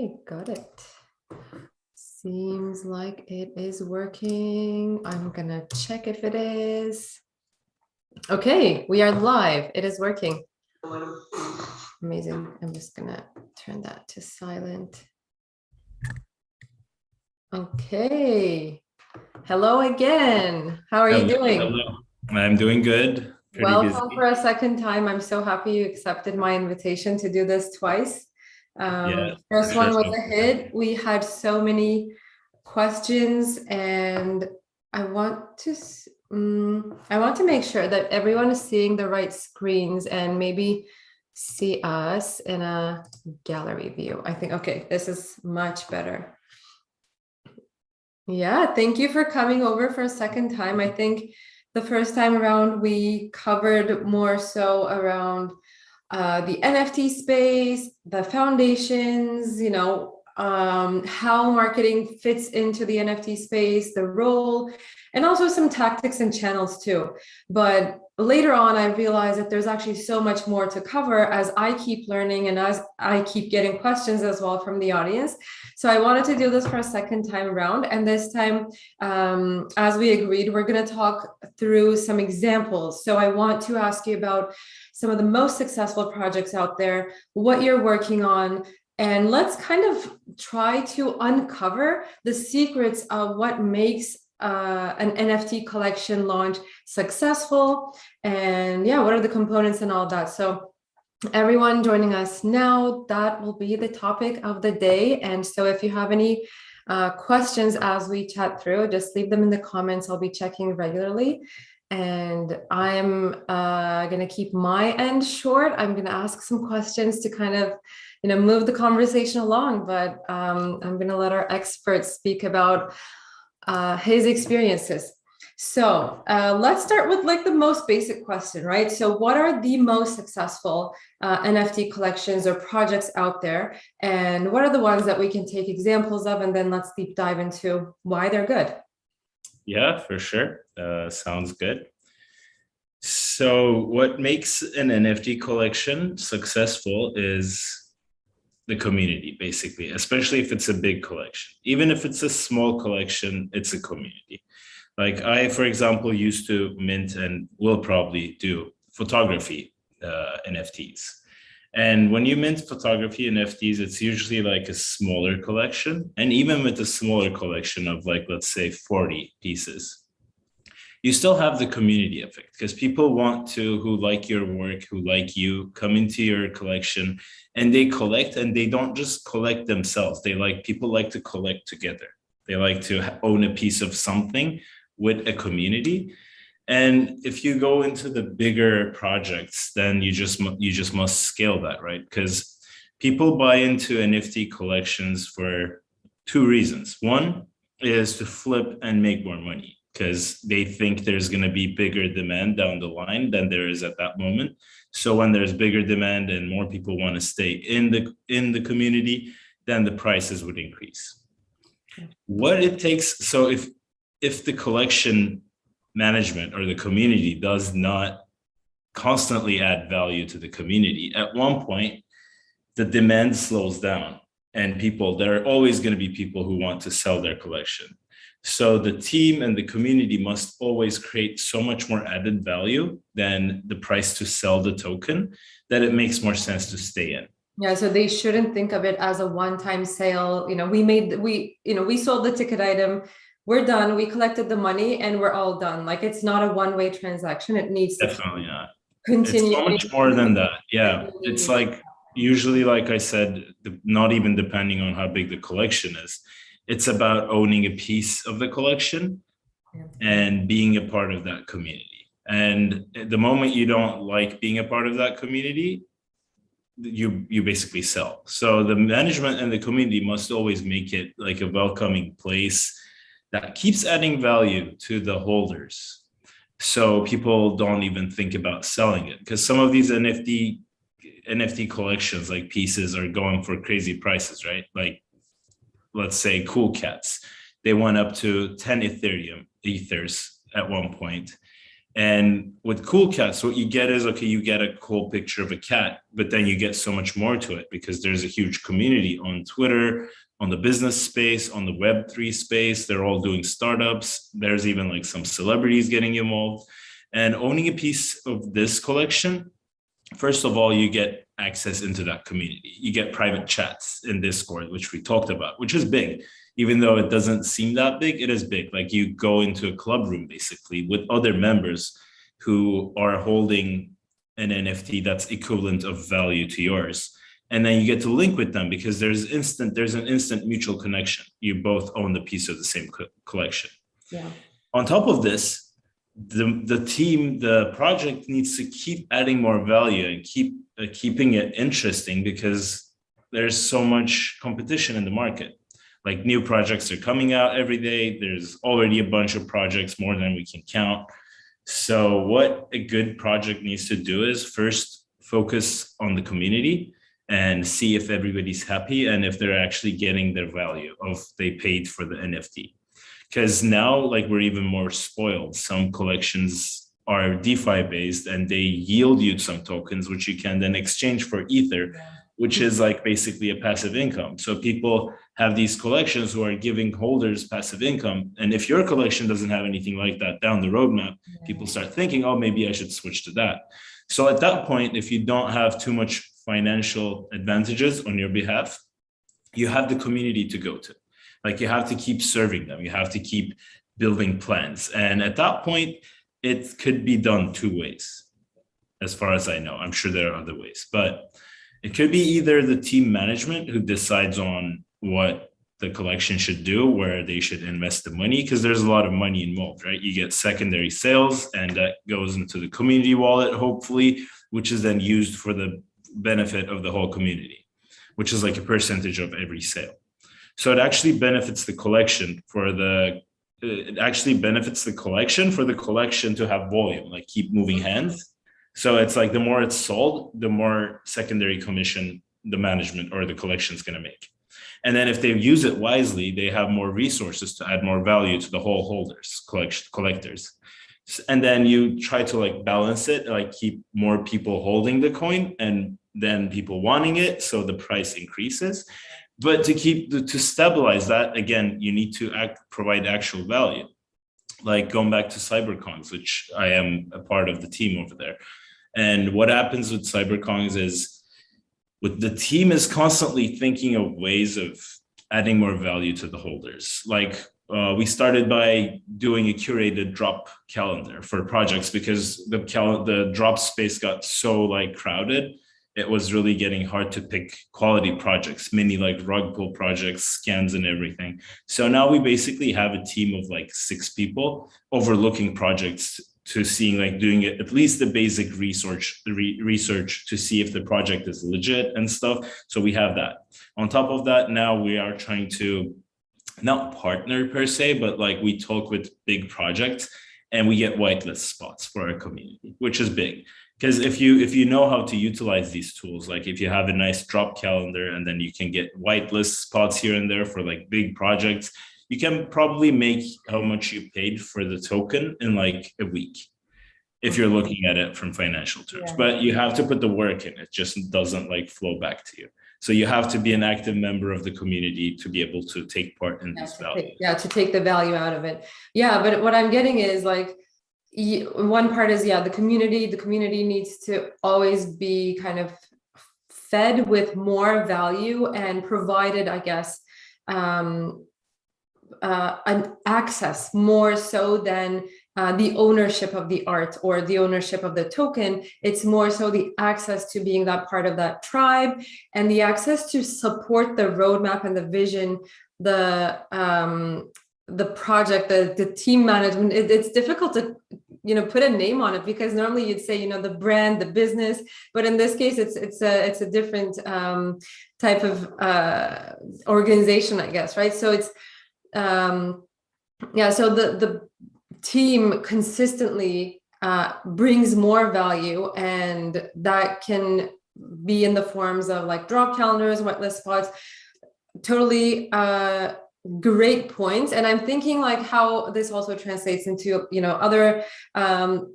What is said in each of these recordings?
Okay, got it. Seems like it is working. I'm gonna check if it is. Okay, we are live. It is working. Amazing. I'm just gonna turn that to silent. Okay. Hello again. How are you doing? Hello. I'm doing good. Pretty Welcome for busy. a second time. I'm so happy you accepted my invitation to do this twice. Yeah, for First sure. one was a hit. We had so many questions, and I want to I want to make sure that everyone is seeing the right screens and maybe see us in a gallery view. I think, okay, this is much better. Yeah, thank you for coming over for a second time. I think the first time around we covered more so around the NFT space, the foundations, how marketing fits into the NFT space, the role, and also some tactics and channels too. But later on, I realized that there's actually so much more to cover as I keep learning and as I keep getting questions as well from the audience. So I wanted to do this for a second time around. And this time, as we agreed, we're going to talk through some examples. So I want to ask you about some of the most successful projects out there, what you're working on, and let's kind of try to uncover the secrets of what makes an NFT collection launch successful. And yeah, what are the components and all that. So everyone joining us now, that will be the topic of the day. And so if you have any questions as we chat through, just leave them in the comments. I'll be checking regularly. And I'm going to keep my end short. I'm going to ask some questions to kind of, move the conversation along. But I'm going to let our expert speak about his experiences. So let's start with like the most basic question, right? So what are the most successful NFT collections or projects out there? And what are the ones that we can take examples of? And then let's deep dive into why they're good. Yeah, for sure. Sounds good. So what makes an NFT collection successful is the community, basically, especially if it's a big collection. Even if it's a small collection, it's a community. Like I, for example, used to mint and will probably do photography NFTs. And when you mint photography NFTs, it's usually like a smaller collection. And even with a smaller collection of like, let's say 40 pieces, you still have the community effect because people want to, who like your work, who like you, come into your collection and they collect, and they don't just collect themselves. People like to collect together. They like to own a piece of something with a community. And if you go into the bigger projects, then you just must scale that, right? Because people buy into NFT collections for two reasons. One is to flip and make more money because they think there's going to be bigger demand down the line than there is at that moment. So when there's bigger demand and more people want to stay in the community, then the prices would increase. What it takes, so if the collection management or the community does not constantly add value to the community, at one point the demand slows down, and there are always going to be people who want to sell their collection. So the team and the community must always create so much more added value than the price to sell the token that it makes more sense to stay in. Yeah, so they shouldn't think of it as a one-time sale. We sold the ticket item, we're done, we collected the money, and we're all done. Like it's not a one-way transaction. It needs to Definitely not. It's continue. so much more than that. Yeah. It's like usually, like I said, not even depending on how big the collection is, it's about owning a piece of the collection and being a part of that community. And the moment you don't like being a part of that community, you basically sell. So the management and the community must always make it like a welcoming place that keeps adding value to the holders. So people don't even think about selling it, because some of these NFT collections, like pieces, are going for crazy prices, right? Like, let's say Cool Cats, they went up to 10 ethers at one point. And with cool cats, what you get is, okay, you get a cool picture of a cat, but then you get so much more to it because there's a huge community on Twitter, on the business space, on the Web3 space. They're all doing startups. There's even like some celebrities getting involved. And owning a piece of this collection, first of all, you get access into that community. You get private chats in Discord, which we talked about, which is big. Even though it doesn't seem that big, it is big. Like you go into a club room basically with other members who are holding an NFT that's equivalent of value to yours. And then you get to link with them because there's an instant mutual connection. You both own the piece of the same collection. Yeah. On top of this, the project needs to keep adding more value and keeping it interesting because there's so much competition in the market. Like new projects are coming out every day. There's already a bunch of projects, more than we can count. So what a good project needs to do is first focus on the community and see if everybody's happy and if they're actually getting their value of they paid for the NFT. Because now, like, we're even more spoiled. Some collections are DeFi based and they yield you some tokens, which you can then exchange for Ether, which is like basically a passive income. So people have these collections who are giving holders passive income. And if your collection doesn't have anything like that down the roadmap, people start thinking, oh, maybe I should switch to that. So at that point, if you don't have too much financial advantages on your behalf, you have the community to go to. Like you have to keep serving them. You have to keep building plans. And at that point, it could be done two ways, as far as I know. I'm sure there are other ways, but it could be either the team management who decides on what the collection should do, where they should invest the money, because there's a lot of money involved, right? You get secondary sales and that goes into the community wallet, hopefully, which is then used for the benefit of the whole community, which is like a percentage of every sale. So it actually benefits the collection for the collection to have volume, like keep moving hands. So it's like the more it's sold, the more secondary commission the management or the collection is going to make. And then if they use it wisely, they have more resources to add more value to the whole holders, collectors. And then you try to like balance it, like keep more people holding the coin and then people wanting it. So the price increases. But to stabilize that, again, you need to provide actual value. Like going back to CyberCons, which I am a part of the team over there. And what happens with CyberCons is the team is constantly thinking of ways of adding more value to the holders. Like we started by doing a curated drop calendar for projects because the drop space got so like crowded. It was really getting hard to pick quality projects, many like rug pull projects, scans and everything. So now we basically have a team of like 6 people overlooking projects to seeing like doing it, at least the basic research to see if the project is legit and stuff. So we have that. On top of that, now we are trying to not partner per se, but like we talk with big projects and we get whitelist spots for our community, which is big. Because if you know how to utilize these tools, like if you have a nice drop calendar and then you can get whitelist spots here and there for like big projects, you can probably make how much you paid for the token in like a week, if you're looking at it from financial terms. Yeah. But you have to put the work in. It just doesn't like flow back to you. So you have to be an active member of the community to be able to take part in this value. To take the value out of it. Yeah, but what I'm getting is like, one part is, the community needs to always be kind of fed with more value and provided, I guess, an access more so than the ownership of the art or the ownership of the token. It's more so the access to being that part of that tribe and the access to support the roadmap and the vision, the project, the team management. It's difficult to put a name on it because normally you'd say the brand, the business, but in this case it's a different type of organization, I guess, right? So it's so the team consistently brings more value, and that can be in the forms of like drop calendars, whitelist spots. Totally Great points. And I'm thinking like how this also translates into, other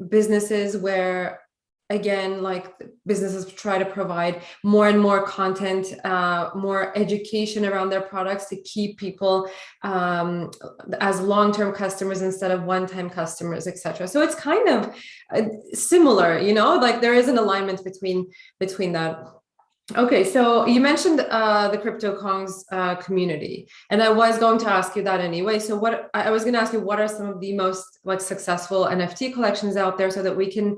businesses where, again, like businesses try to provide more and more content, more education around their products to keep people as long-term customers instead of one-time customers, etc. So it's kind of similar, like there is an alignment between that. Okay, so you mentioned the CryptoKongz community, and I was going to ask you that anyway. So what I was going to ask you, what are some of the most like successful NFT collections out there, so that we can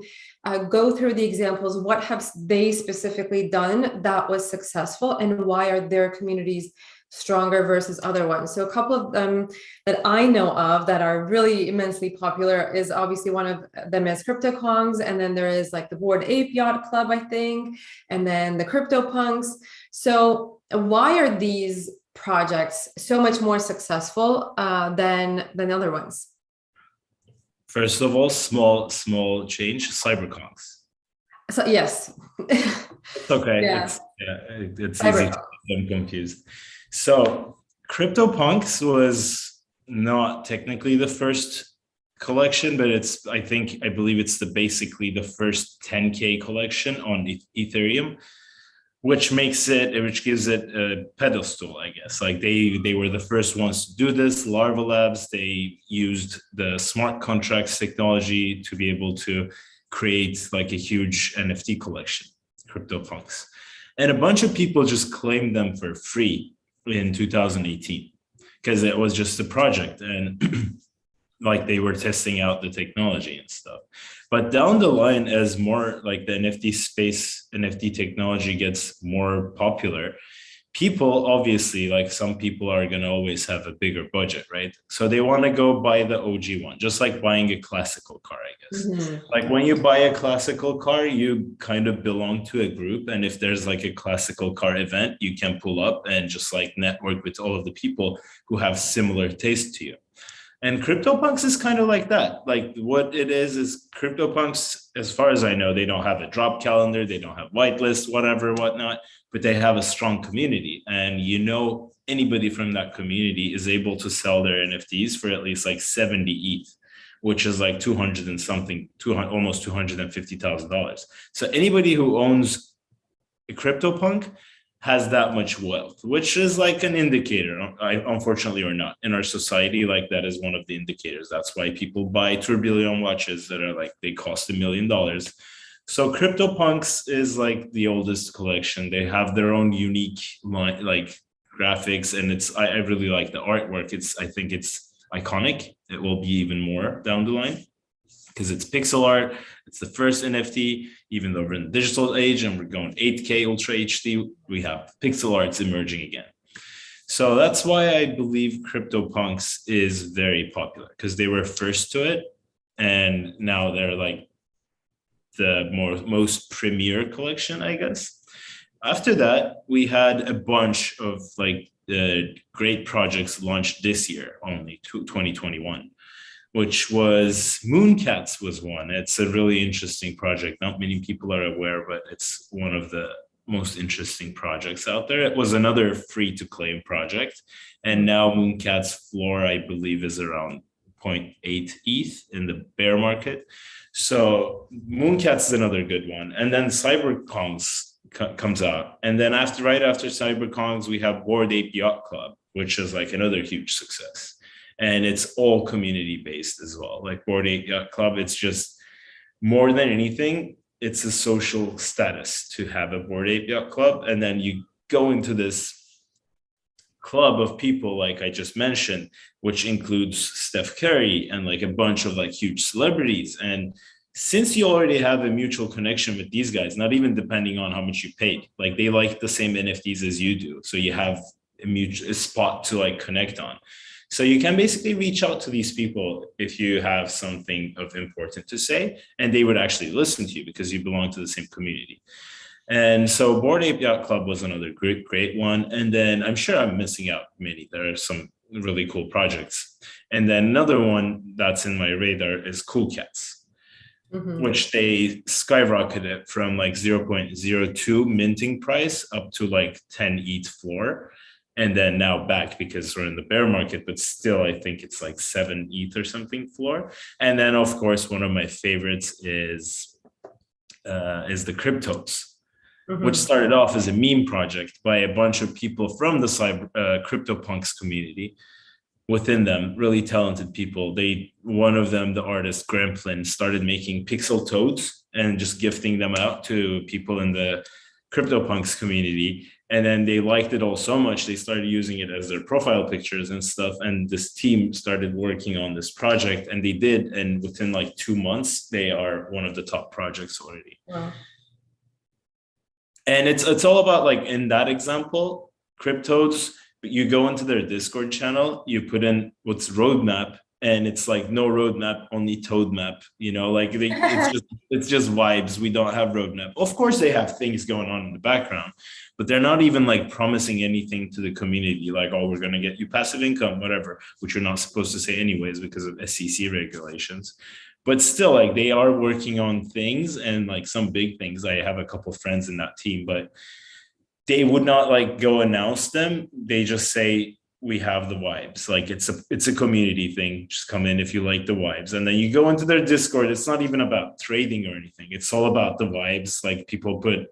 go through the examples. What have they specifically done that was successful, and why are their communities stronger versus other ones? So a couple of them that I know of that are really immensely popular is obviously one of them is CryptoKongz, and then there is like the Bored Ape Yacht Club, I think, and then the CryptoPunks. So why are these projects so much more successful than other ones? First of all, small change, cyberconks. So yes. It's okay. Yeah. It's easy to get them confused. So CryptoPunks was not technically the first collection, but I believe it's basically the first 10K collection on Ethereum, which gives it a pedestal, I guess. Like they were the first ones to do this. Larva Labs, they used the smart contracts technology to be able to create like a huge NFT collection, CryptoPunks. And a bunch of people just claimed them for free in 2018 because it was just a project, and like they were testing out the technology and stuff. But down the line, as more like the NFT space, NFT technology gets more popular, people obviously, like some people are going to always have a bigger budget, right? So they want to go buy the OG one, just like buying a classical car, I guess. Mm-hmm. Like when you buy a classical car, you kind of belong to a group. And if there's like a classical car event, you can pull up and just like network with all of the people who have similar taste to you. And CryptoPunks is kind of like that. Like what it is CryptoPunks, as far as I know, they don't have a drop calendar, they don't have whitelist, whatnot, but they have a strong community. And anybody from that community is able to sell their NFTs for at least like 70 ETH, which is like 200 and something, almost $250,000. So anybody who owns a CryptoPunk has that much wealth, which is like an indicator, unfortunately or not, in our society. Like that is one of the indicators. That's why people buy tourbillon watches that are like, they cost $1 million. So CryptoPunks is like the oldest collection. They have their own unique like graphics, and I really like the artwork. I think it's iconic. It will be even more down the line because it's pixel art. It's the first NFT, even though we're in the digital age and we're going 8K Ultra HD, we have pixel arts emerging again. So that's why I believe CryptoPunks is very popular, because they were first to it. And now they're like the most premier collection, I guess. After that, we had a bunch of like great projects launched this year, only 2021. Which was Mooncats was one. It's a really interesting project. Not many people are aware, but it's one of the most interesting projects out there. It was another free to claim project. And now Mooncats floor, I believe, is around 0.8 ETH in the bear market. So Mooncats is another good one. And then CyberKongs comes out. And then right after CyberKongs, we have Bored Ape Yacht Club, which is like another huge success. And it's all community based as well. Like Bored Ape Yacht Club, it's just more than anything, it's a social status to have a Bored Ape Yacht Club. And then you go into this club of people, like I just mentioned, which includes Steph Curry and like a bunch of like huge celebrities. And since you already have a mutual connection with these guys, not even depending on how much you paid, like they like the same NFTs as you do. So you have a spot to like connect on. So you can basically reach out to these people if you have something of importance to say, and they would actually listen to you because you belong to the same community. And so Bored Ape Yacht Club was another great one. And then I'm sure I'm missing out many. There are some really cool projects. And then another one that's in my radar is Cool Cats, which they skyrocketed from like 0.02 minting price up to like 10 ETH floor. and then now back because we're in the bear market, but still I think it's like 7 ETH or something floor. And then of course one of my favorites is the cryptos, which started off as a meme project by a bunch of people from the CryptoPunks community. Within them, really talented people. One of them, the artist Graham Flynn, started making pixel toads and just gifting them out to people in the CryptoPunks community. And then they liked it all so much, they started using it as their profile pictures and stuff. And this team started working on this project, and they did. And within like 2 months, they are one of the top projects already. Wow. And it's all about, like in that example, cryptodes, you go into their Discord channel, you put in what's roadmap, and it's like no roadmap, only toad map, like it's just vibes. We don't have roadmap. Of course they have things going on in the background, but they're not even like promising anything to the community, like, oh, we're going to get you passive income, whatever, which you're not supposed to say anyways because of SEC regulations. But still, like, they are working on things, and like some big things. I have a couple of friends in that team, but they would not like go announce them. They just say, we have the vibes. Like it's a community thing. Just come in if you like the vibes. And then you go into their Discord. It's not even about trading or anything. It's all about the vibes. Like people put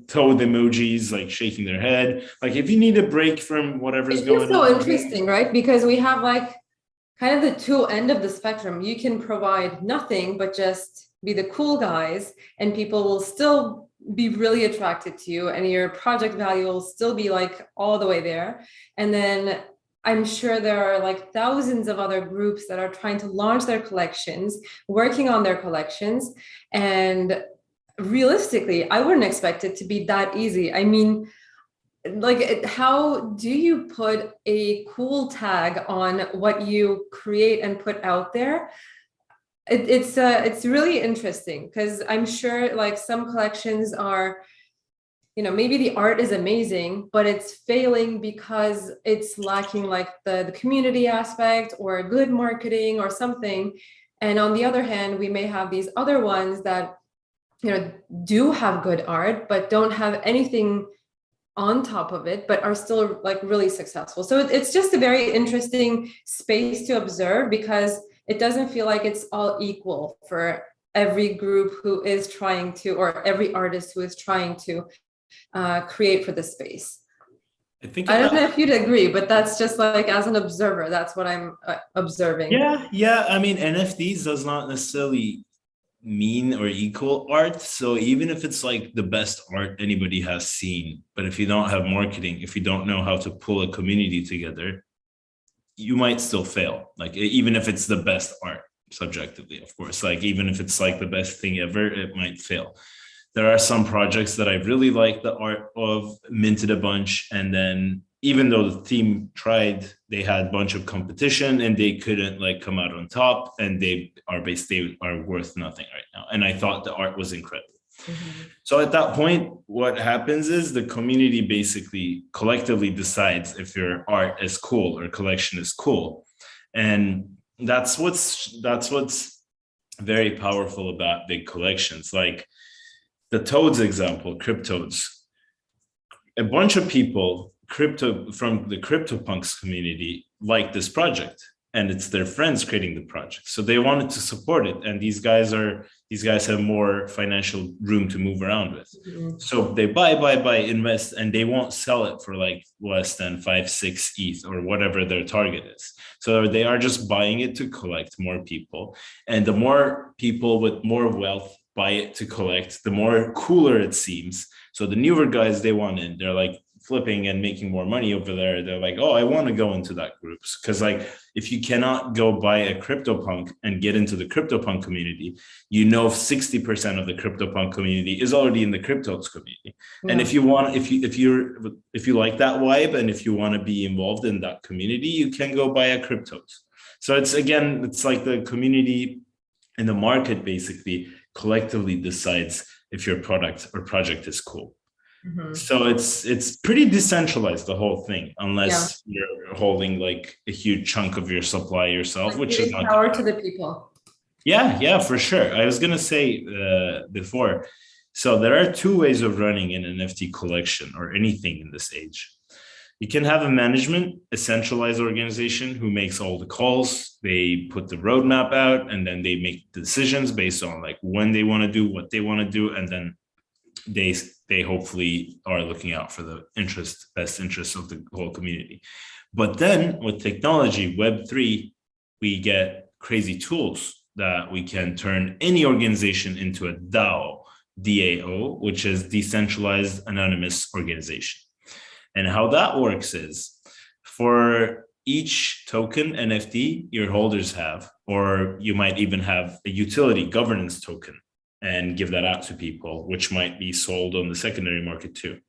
toad emojis, like shaking their head. Like if you need a break from whatever's going on. It's so interesting, right? Because we have like kind of the two end of the spectrum. You can provide nothing, but just be the cool guys, and people will still be really attracted to you, and your project value will still be like all the way there. And then I'm sure there are like thousands of other groups that are trying to launch their collections, working on their collections. And realistically, I wouldn't expect it to be that easy. I mean, like, how do you put a cool tag on what you create and put out there? It's really interesting, because I'm sure like some collections are, maybe the art is amazing, but it's failing because it's lacking like the community aspect or good marketing or something. And on the other hand, we may have these other ones that, do have good art, but don't have anything on top of it, but are still like really successful. So it's just a very interesting space to observe, because it doesn't feel like it's all equal for every group who is trying to, or every artist who is trying to create for the space. I don't know if you'd agree, but that's just like, as an observer, that's what I'm observing. Yeah. I mean, NFTs does not necessarily mean or equal art. So even if it's like the best art anybody has seen, but if you don't have marketing, if you don't know how to pull a community together, you might still fail. Like even if it's the best art, subjectively, of course, like even if it's like the best thing ever, it might fail. There are some projects that I really like the art of, minted a bunch, and then even though the team tried, they had a bunch of competition and they couldn't like come out on top, and they are worth nothing right now. And I thought the art was incredible. So at that point, what happens is the community basically collectively decides if your art is cool or collection is cool. And that's what's very powerful about big collections. Like the Toads example, Cryptodes, a bunch of people from the CryptoPunks community like this project, and it's their friends creating the project, so they wanted to support it. And these guys have more financial room to move around with. So they buy, invest, and they won't sell it for like less than 5-6 ETH or whatever their target is. So they are just buying it to collect more people, and the more people with more wealth buy it to collect, the more cooler it seems. So the newer guys, they want in, they're like flipping and making more money over there. They're like, oh, I want to go into that group. Because like, if you cannot go buy a CryptoPunk and get into the CryptoPunk community, 60% of the CryptoPunk community is already in the cryptos community. Yeah. And if you like that vibe, and if you want to be involved in that community, you can go buy a cryptos. So it's like the community and the market basically collectively decides if your product or project is cool. So it's pretty decentralized, the whole thing, unless you're holding like a huge chunk of your supply yourself, which is not power to the people. Yeah, for sure. I was gonna say before, so there are two ways of running an NFT collection or anything in this age. You can have a management, a centralized organization who makes all the calls. They put the roadmap out, and then they make decisions based on like when they want to do what they want to do, and then they hopefully are looking out for the best interest of the whole community. But then with technology, Web3, we get crazy tools that we can turn any organization into a DAO, which is decentralized anonymous organization. And how that works is for each token NFT your holders have, or you might even have a utility governance token and give that out to people, which might be sold on the secondary market too.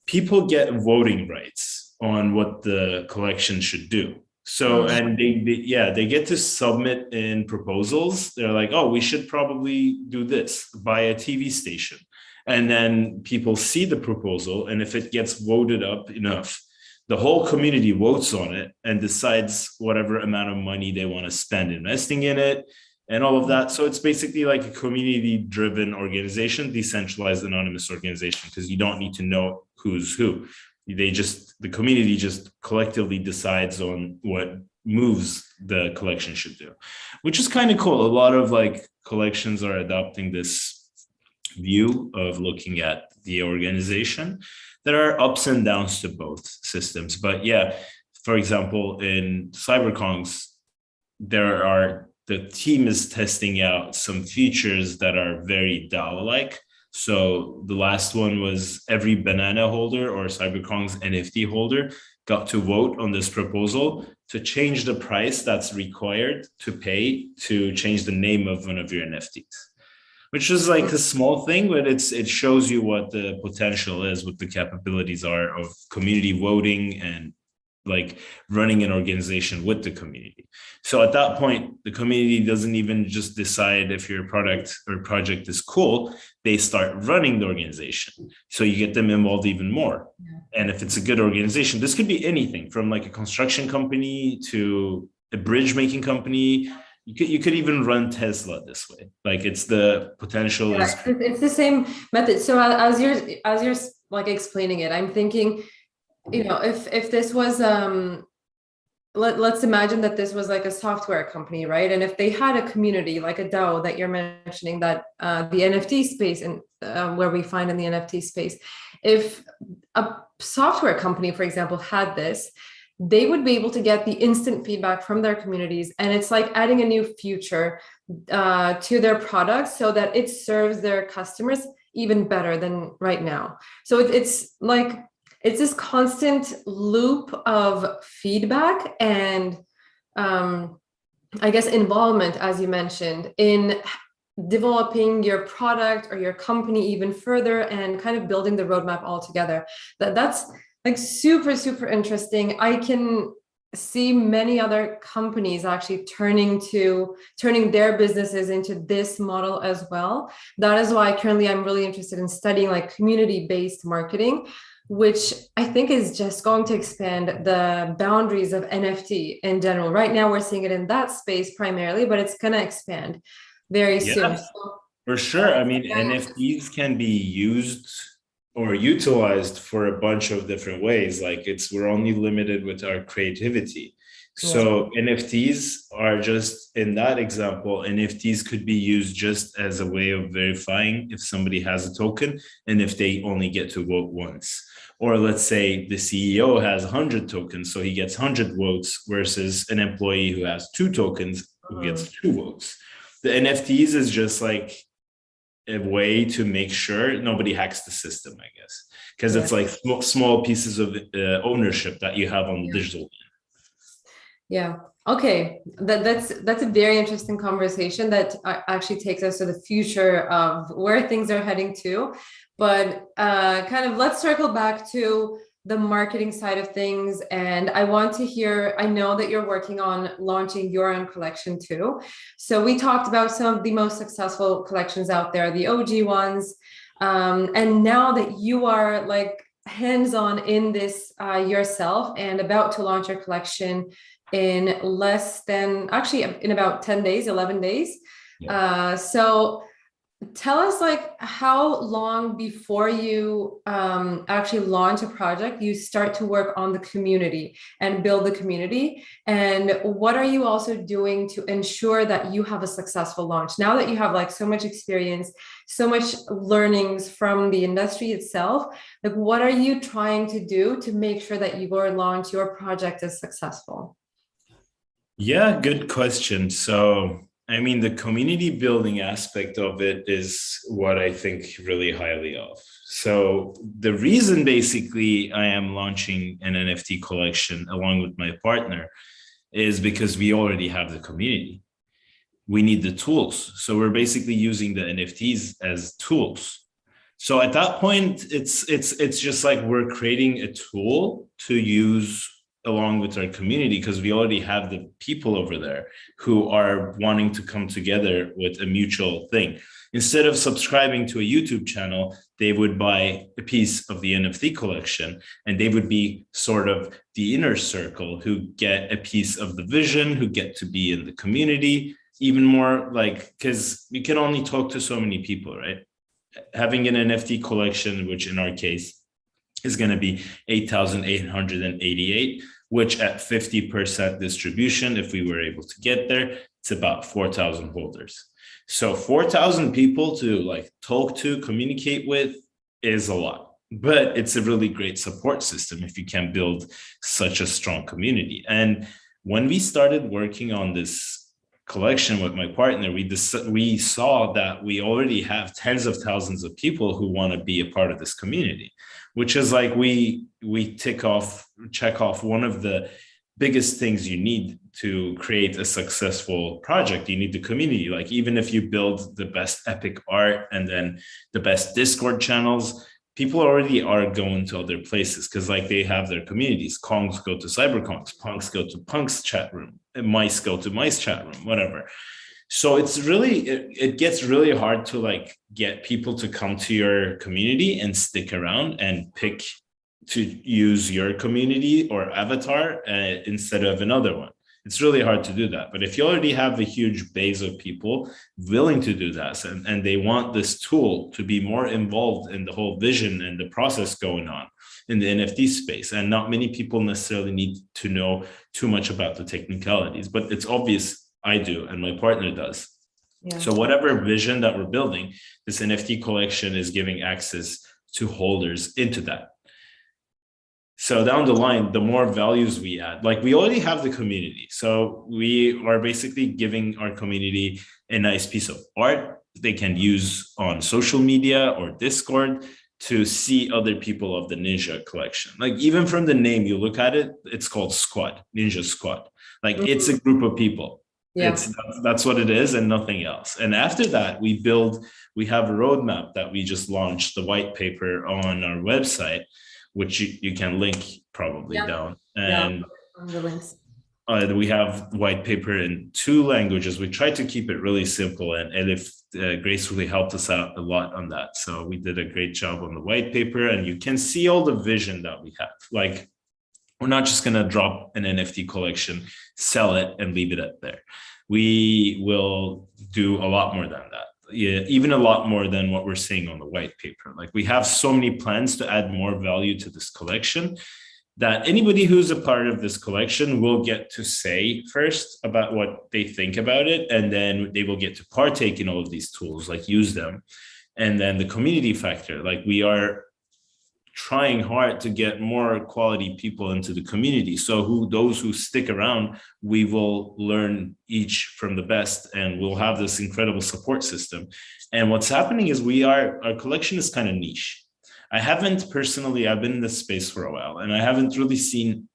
People get voting rights on what the collection should do. So, and they get to submit in proposals. They're like, oh, we should probably do this, buy a TV station. And then people see the proposal, and if it gets voted up enough, the whole community votes on it and decides whatever amount of money they want to spend investing in it and all of that. So it's basically like a community-driven organization, decentralized anonymous organization, because you don't need to know who's who. The community just collectively decides on what moves the collection should do, which is kind of cool. A lot of like collections are adopting this view of looking at the organization. There are ups and downs to both systems, but yeah, for example, in CyberKongz, the team is testing out some features that are very DAO-like. So the last one was every banana holder or CyberKongz NFT holder got to vote on this proposal to change the price that's required to pay to change the name of one of your NFTs, which is like a small thing, but it shows you what the potential is, what the capabilities are of community voting and like running an organization with the community. So at that point, the community doesn't even just decide if your product or project is cool, they start running the organization. So you get them involved even more. Yeah. And if it's a good organization, this could be anything from like a construction company to a bridge making company. You could even run Tesla this way. Like it's the potential is. It's the same method. So as you're like explaining it, I'm thinking, you know, if this was let's imagine that this was like a software company, right? And if they had a community like a DAO that you're mentioning, that the NFT space and where we find in the NFT space, if a software company, for example, had this, they would be able to get the instant feedback from their communities, and it's like adding a new feature to their product so that it serves their customers even better than right now. So it's like it's this constant loop of feedback and I guess involvement, as you mentioned, in developing your product or your company even further and kind of building the roadmap all together. That's like super, super interesting. I can see many other companies actually turning their businesses into this model as well. That is why currently I'm really interested in studying like community-based marketing, which I think is just going to expand the boundaries of NFT in general. Right now, we're seeing it in that space primarily, but it's going to expand very soon. So, for sure. I mean, NFTs can be used or utilized for a bunch of different ways. Like we're only limited with our creativity. So NFTs are just, in that example, NFTs could be used just as a way of verifying if somebody has a token and if they only get to vote once. Or let's say the CEO has 100 tokens, so he gets 100 votes versus an employee who has 2 tokens who gets 2 votes. The NFTs is just like a way to make sure nobody hacks the system, I guess, because it's like small pieces of ownership that you have on the digital. Yeah. Okay. That's a very interesting conversation that actually takes us to the future of where things are heading to. But kind of let's circle back to the marketing side of things. And I want to hear, I know that you're working on launching your own collection too. So we talked about some of the most successful collections out there, the OG ones. And now that you are like hands-on in this yourself and about to launch your collection in in about 10 days, 11 days. Yeah. So Tell us like how long before you actually launch a project, you start to work on the community and build the community. And what are you also doing to ensure that you have a successful launch? Now that you have like so much experience, so much learnings from the industry itself, like what are you trying to do to make sure that your launch, your project is successful? Yeah, good question. So, I mean, the community building aspect of it is what I think really highly of. So, the reason basically I am launching an NFT collection along with my partner is because we already have the community. We need the tools. So, we're basically using the NFTs as tools. So at that point, it's just like we're creating a tool to use along with our community because we already have the people over there who are wanting to come together with a mutual thing. Instead of subscribing to a YouTube channel, they would buy a piece of the NFT collection and they would be sort of the inner circle who get a piece of the vision, who get to be in the community even more like because we can only talk to so many people, right? Having an NFT collection, which in our case is going to be 8,888, which at 50% distribution, if we were able to get there, it's about 4,000 holders. So 4,000 people to like talk to, communicate with is a lot, but it's a really great support system if you can build such a strong community. And when we started working on this collection with my partner, we saw that we already have tens of thousands of people who want to be a part of this community, which is like we check off one of the biggest things you need to create a successful project. You need the community. Like even if you build the best epic art and then the best Discord channels, people already are going to other places because like they have their communities. Kongs go to cyberkongs, punks go to punks chat room, and mice go to mice chat room, whatever. So it's really it gets really hard to like get people to come to your community and stick around and pick to use your community or avatar instead of another one. It's really hard to do that. But if you already have a huge base of people willing to do that and they want this tool to be more involved in the whole vision and the process going on in the NFT space, and not many people necessarily need to know too much about the technicalities, but it's obvious I do and my partner does. Yeah. So whatever vision that we're building, this NFT collection is giving access to holders into that. So down the line, the more values we add, like we already have the community. So we are basically giving our community a nice piece of art they can use on social media or Discord to see other people of the Ninja collection. Like even from the name, you look at it, it's called Squad, Ninja Squad. Like it's a group of people. Yeah. That's what it is and nothing else. And after that, we have a roadmap that we just launched, the white paper on our website, which you can link probably down. And the links. We have white paper in 2 languages. We tried to keep it really simple, and Elif gracefully helped us out a lot on that. So we did a great job on the white paper, and you can see all the vision that we have. Like, we're not just going to drop an NFT collection, sell it, and leave it up there. We will do a lot more than that. Yeah, even a lot more than what we're seeing on the white paper. Like we have so many plans to add more value to this collection that anybody who's a part of this collection will get to say first about what they think about it, and then they will get to partake in all of these tools, like use them. And then the community factor, like we are trying hard to get more quality people into the community. So those who stick around, we will learn each from the best, and we'll have this incredible support system. And what's happening is our collection is kind of niche. I've been in this space for a while, and I haven't really seen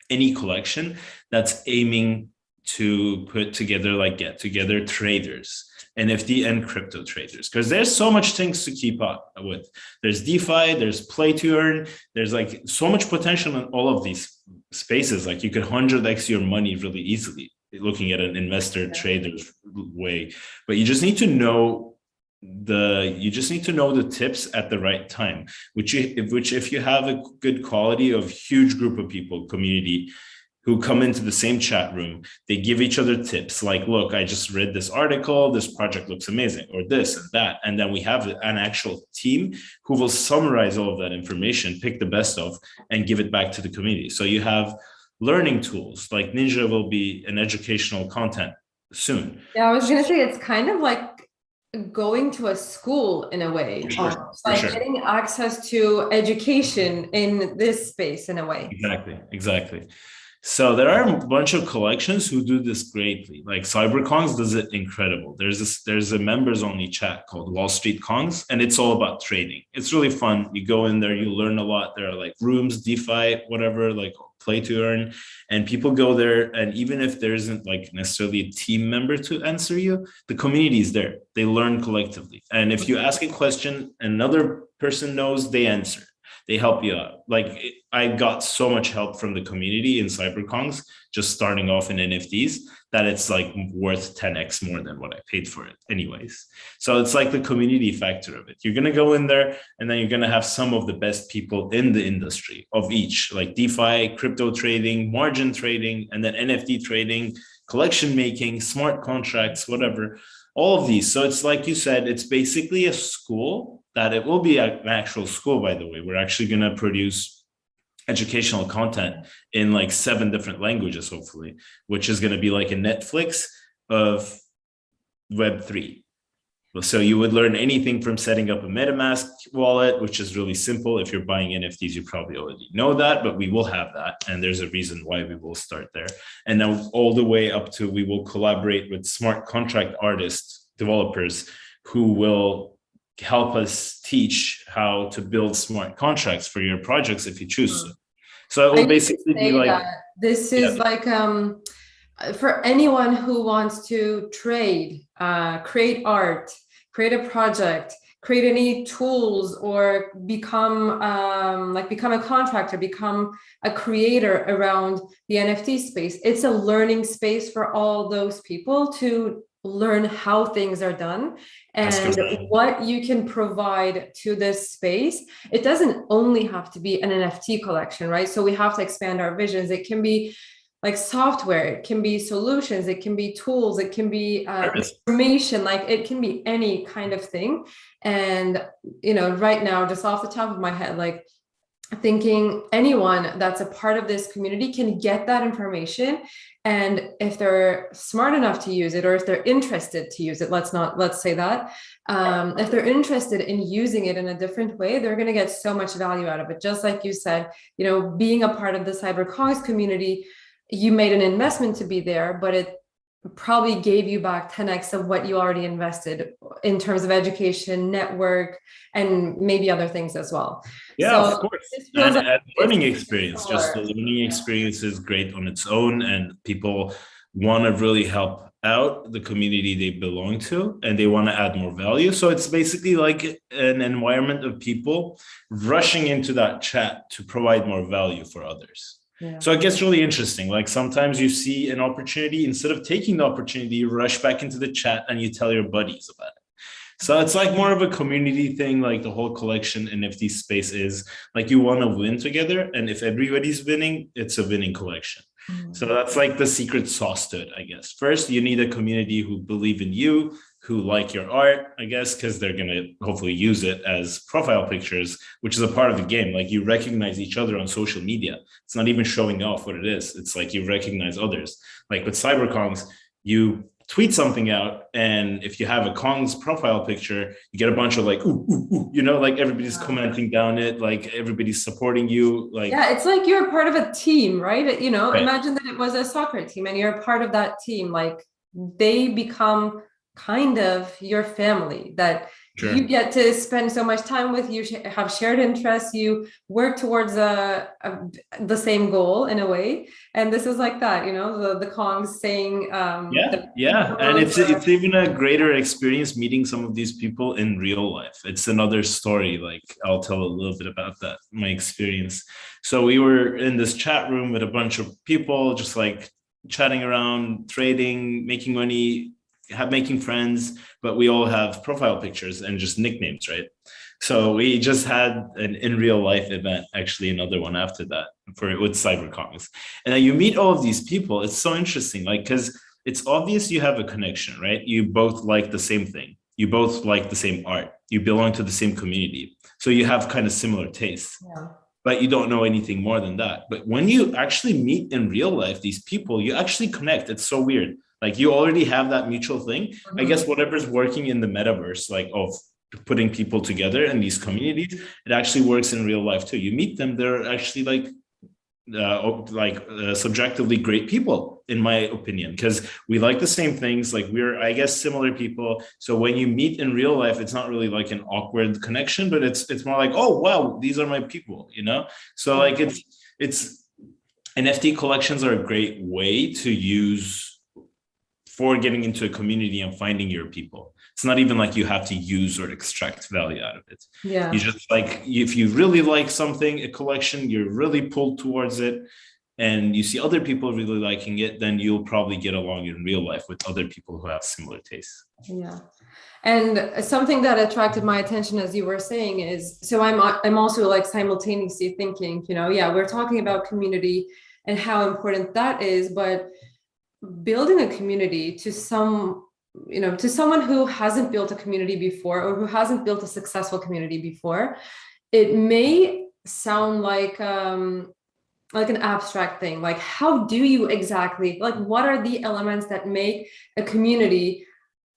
any collection that's aiming to put together, like get together traders, NFT and crypto traders, because there's so much things to keep up with. There's DeFi, there's play to earn, there's like so much potential in all of these spaces. Like you could 100x your money really easily looking at an investor trader's way, but you just need to know the tips at the right time, which if you have a good quality of huge group of people, community who come into the same chat room. They give each other tips like, look, I just read this article, this project looks amazing, or this and that. And then we have an actual team who will summarize all of that information, pick the best of, and give it back to the community. So you have learning tools like Ninja will be an educational content soon. Yeah, I was gonna say it's kind of like going to a school in a way, For sure, almost for like sure. getting access to education in this space in a way. Exactly, exactly. So there are a bunch of collections who do this greatly. Like CyberKongs does it incredible. There's a members only chat called Wall Street Kongs, and it's all about trading. It's really fun. You go in there, you learn a lot. There are like rooms, DeFi, whatever, like play to earn, and people go there. And even if there isn't like necessarily a team member to answer you, the community is there. They learn collectively. And if you ask a question, another person knows, they answer. They help you out. Like I got so much help from the community in CyberKongs, just starting off in NFTs, that it's like worth 10x more than what I paid for it anyways. So it's like the community factor of it. You're going to go in there and then you're going to have some of the best people in the industry of each, like DeFi, crypto trading, margin trading, and then NFT trading, collection making, smart contracts, whatever, all of these. So it's like you said, it's basically a school that it will be an actual school, by the way. We're actually going to produce educational content in like 7 different languages, hopefully, which is going to be like a Netflix of Web3. So you would learn anything from setting up a MetaMask wallet, which is really simple. If you're buying NFTs, you probably already know that, but we will have that. And there's a reason why we will start there. And now all the way up to, we will collaborate with smart contract artists, developers who will help us teach how to build smart contracts for your projects if you choose to. So it will basically be like, this is like for anyone who wants to trade, create art, create a project, create any tools, or become a contractor, become a creator around the NFT space. It's a learning space for all those people to learn how things are done and what you can provide to this space. It doesn't only have to be an NFT collection, right? So we have to expand our visions. It can be like software, it can be solutions, it can be tools, it can be information, like it can be any kind of thing. And right now, just off the top of my head, like thinking anyone that's a part of this community can get that information, and if they're smart enough to use it, or if they're interested to use it, let's say that if they're interested in using it in a different way, they're going to get so much value out of it. Just like you said, being a part of the CyberKongs community, you made an investment to be there, but it probably gave you back 10x of what you already invested in terms of education, network, and maybe other things as well. Yeah, so of course. And learning experience, just the learning experience is great on its own, and people want to really help out the community they belong to, and they want to add more value. So it's basically like an environment of people rushing into that chat to provide more value for others. Yeah. So it gets really interesting. Like sometimes you see an opportunity, instead of taking the opportunity, you rush back into the chat and you tell your buddies about it. So it's like more of a community thing, like the whole collection NFT space is like you want to win together. And if everybody's winning, it's a winning collection. So that's like the secret sauce to it, I guess. First, you need a community who believe in you, who like your art, I guess, because they're going to hopefully use it as profile pictures, which is a part of the game. Like you recognize each other on social media. It's not even showing off what it is. It's like you recognize others. Like with CyberKongs, you tweet something out, and if you have a Kongs profile picture, you get a bunch of like, ooh, ooh, ooh, like everybody's commenting down it, like everybody's supporting you. Like, yeah, it's like you're part of a team, right? Right. Imagine that it was a soccer team and you're a part of that team. Like they become kind of your family that you get to spend so much time with. You have shared interests, you work towards the same goal in a way, and this is like that, the Kongs saying and it's even a greater experience meeting some of these people in real life. It's another story. Like I'll tell a little bit about that, my experience. So we were in this chat room with a bunch of people, just like chatting around, trading, making money, making friends, but we all have profile pictures and just nicknames, right? So we just had an in real life event, actually another one after that for with CyberCons. And then you meet all of these people. It's so interesting, like because it's obvious you have a connection, right? You both like the same thing. You both like the same art. You belong to the same community. So you have kind of similar tastes. Yeah. But you don't know anything more than that. But when you actually meet in real life these people, you actually connect. It's so weird. Like you already have that mutual thing. I guess whatever's working in the metaverse, like of putting people together in these communities, it actually works in real life too. You meet them, they're actually subjectively great people in my opinion, because we like the same things, like we're, I guess, similar people. So when you meet in real life, it's not really like an awkward connection, but it's more like, oh wow, these are my people, you know. So like it's NFT collections are a great way to use for getting into a community and finding your people. It's not even like you have to use or extract value out of it. Yeah. You just like, if you really like something, a collection, you're really pulled towards it, and you see other people really liking it, then you'll probably get along in real life with other people who have similar tastes. Yeah. And something that attracted my attention, as you were saying, is so I'm also like simultaneously thinking, yeah, we're talking about community and how important that is, but building a community to someone who hasn't built a community before, or who hasn't built a successful community before, it may sound like an abstract thing. Like, how do you exactly, like, what are the elements that make a community,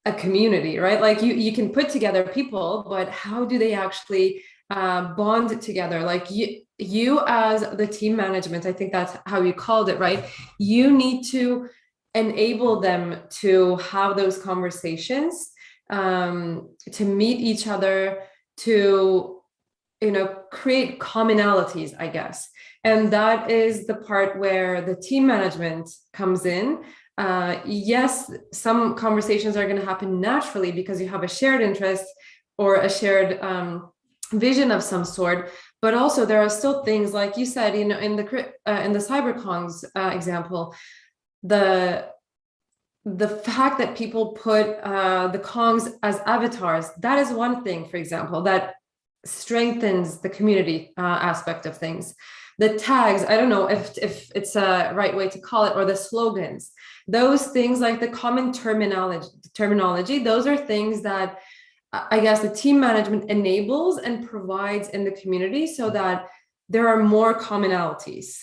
right? Like you can put together people, but how do they actually bond together? Like you as the team management, I think that's how you called it, right? You need to enable them to have those conversations, to meet each other, to create commonalities, I guess. And that is the part where the team management comes in. Yes, some conversations are going to happen naturally because you have a shared interest or a shared vision of some sort. But also there are still things, like you said, in the CyberCons example, the fact that people put the Kongs as avatars, that is one thing, for example, that strengthens the community aspect of things. The tags, I don't know if it's a right way to call it, or the slogans, those things, like the common terminology, those are things that I guess the team management enables and provides in the community so that there are more commonalities.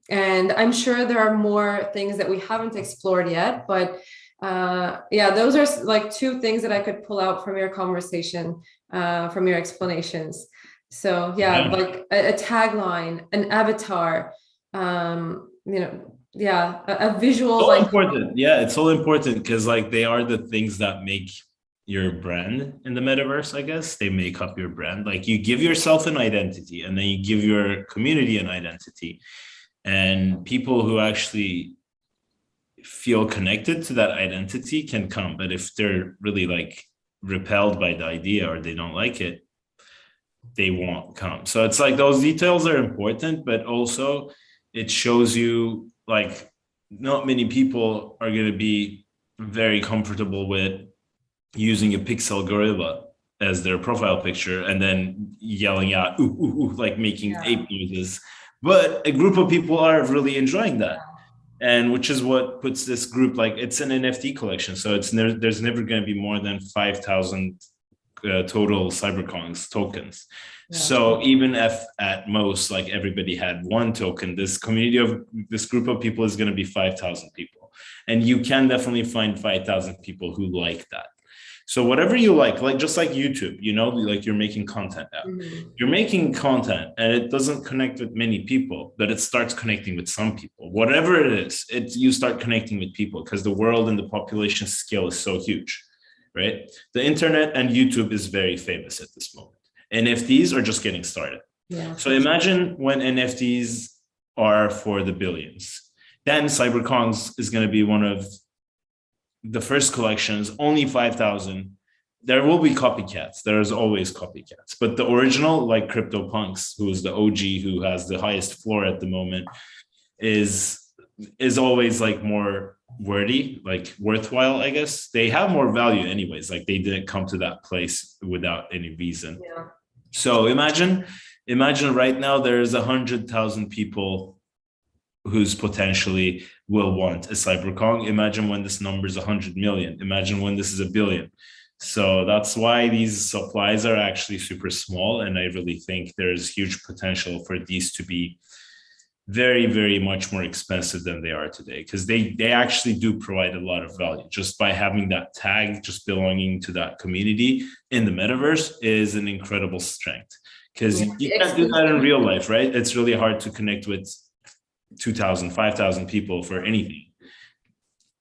And I'm sure there are more things that we haven't explored yet, but yeah, those are like two things that I could pull out from your conversation, from your explanations. So yeah, like a tagline, an avatar, yeah, a visual, So like important. Yeah, it's so important because like they are the things that make your brand in the metaverse, I guess. They make up your brand. Like you give yourself an identity, and then you give your community an identity. And people who actually feel connected to that identity can come. But if they're really like repelled by the idea, or they don't like it, they won't come. So it's like those details are important, but also it shows you like not many people are going to be very comfortable with using a pixel gorilla as their profile picture and then yelling out ooh, ooh, ooh, like making ape noises. But a group of people are really enjoying that. And which is what puts this group, like, it's an NFT collection. So there's never going to be more than 5,000 total CyberCons tokens. Yeah. So even if at most, like, everybody had one token, this group of people is going to be 5,000 people. And you can definitely find 5,000 people who like that. So whatever you like just like YouTube, like you're making content now. Mm-hmm. You're making content and it doesn't connect with many people, but it starts connecting with some people. Whatever it is, you start connecting with people because the world and the population scale is so huge, right? The internet and YouTube is very famous at this moment. NFTs are just getting started. Yeah. So imagine when NFTs are for the billions. Then CyberCons is going to be one of the first collections, only 5,000. There will be copycats. There's always copycats. But the original, like CryptoPunks, who is the OG, who has the highest floor at the moment, is always like more worthy, like worthwhile, I guess. They have more value anyways. Like they didn't come to that place without any reason. Yeah. So imagine right now there's 100,000 people who's potentially will want a cyberkong. Imagine when this number is 100 million. Imagine when this is a billion. So that's why these supplies are actually super small. And I really think there's huge potential for these to be very, very much more expensive than they are today, because they actually do provide a lot of value. Just by having that tag, just belonging to that community in the metaverse is an incredible strength, because Yeah. you can't do that in real life, right? It's really hard to connect with 2,000, 5,000 people for anything,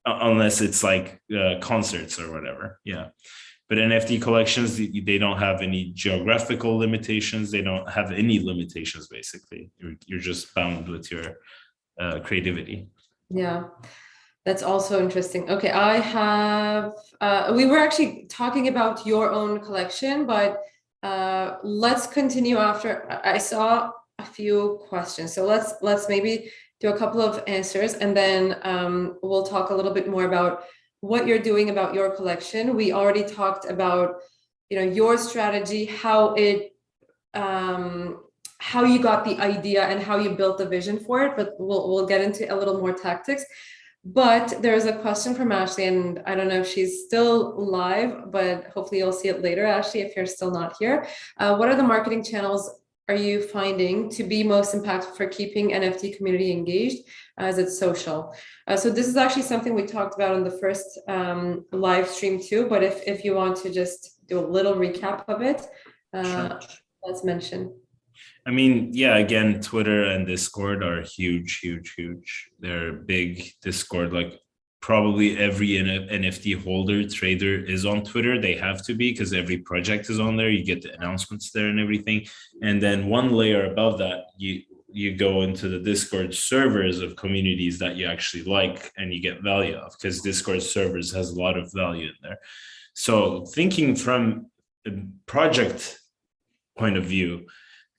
unless it's like concerts or whatever. Yeah. But NFT collections, they don't have any geographical limitations. They don't have any limitations, basically. You're just bound with your creativity. Yeah, that's also interesting. Okay, I have, we were actually talking about your own collection, but let's continue after. I saw a few questions. So let's maybe do a couple of answers, and then we'll talk a little bit more about what you're doing about your collection. We already talked about, your strategy, how you got the idea and how you built the vision for it, but we'll get into a little more tactics. But there's a question from Ashley, and I don't know if she's still live, but hopefully you'll see it later, Ashley, if you're still not here. What are the marketing channels are you finding to be most impactful for keeping NFT community engaged as it's social? So this is actually something we talked about in the first live stream too, but if you want to just do a little recap of it, Sure. let's mention. I mean, yeah, again, Twitter and Discord are huge, huge, huge. They're big. Discord, like probably every NFT holder, trader is on Twitter. They have to be, because every project is on there. You get the announcements there and everything. And then one layer above that, you go into the Discord servers of communities that you actually like and you get value of, because Discord servers has a lot of value in there. So thinking from a project point of view,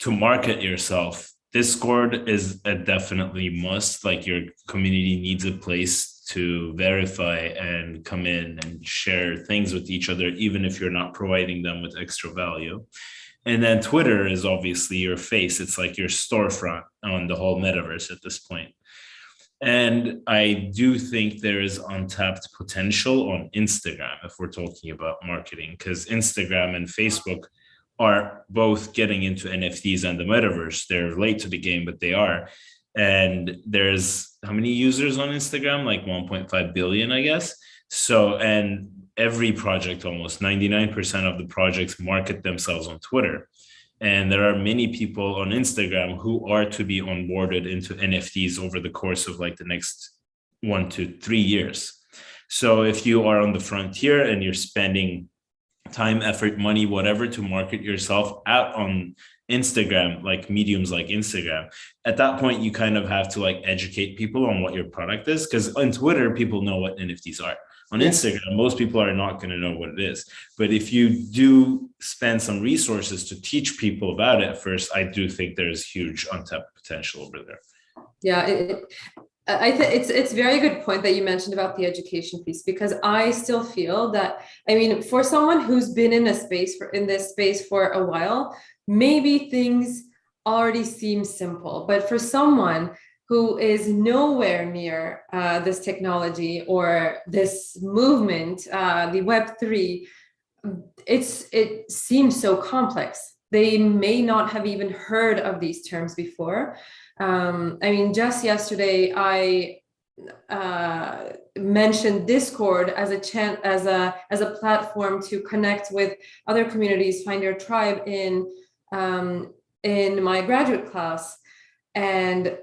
to market yourself, Discord is a definitely must. Like your community needs a place to verify and come in and share things with each other, even if you're not providing them with extra value. And then Twitter is obviously your face. It's like your storefront on the whole metaverse at this point. And I do think there is untapped potential on Instagram if we're talking about marketing, because Instagram and Facebook are both getting into NFTs and the metaverse. They're late to the game, but they are. And there's how many users on Instagram? Like 1.5 billion, I guess. So, and every project, almost 99% of the projects market themselves on Twitter. And there are many people on Instagram who are to be onboarded into NFTs over the course of like the next 1 to 3 years. So if you are on the frontier and you're spending time, effort, money, whatever, to market yourself out on Instagram, like mediums like Instagram, at that point, you kind of have to like educate people on what your product is. Because on Twitter, people know what NFTs are. On Instagram, most people are not going to know what it is. But if you do spend some resources to teach people about it first, I do think there's huge untapped potential over there. Yeah, I think it's very good point that you mentioned about the education piece, because I still feel that, I mean, for someone who's been in this space for a while, maybe things already seem simple, but for someone who is nowhere near this technology or this movement, the Web3, it seems so complex. They may not have even heard of these terms before. I mean, just yesterday, I mentioned Discord as a platform to connect with other communities, find your tribe in my graduate class, and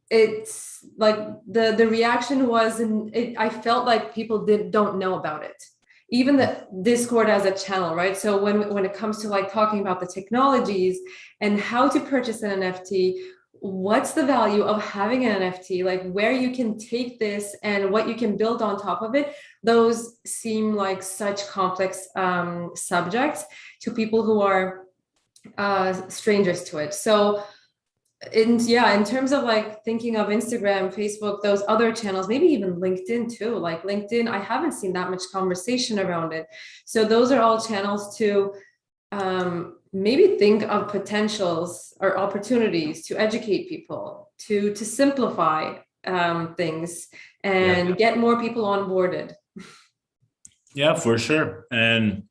it's like the reaction was, I felt like people don't know about it. Even the Discord as a channel, right? So when it comes to like talking about the technologies and how to purchase an NFT, what's the value of having an NFT, like where you can take this and what you can build on top of it, those seem like such complex subjects to people who are strangers to it. So in terms of like thinking of Instagram, Facebook, those other channels, maybe even LinkedIn too. Like LinkedIn, I haven't seen that much conversation around it. So those are all channels to maybe think of potentials or opportunities to educate people, to simplify things Yeah. and get more people onboarded. Yeah, for sure. And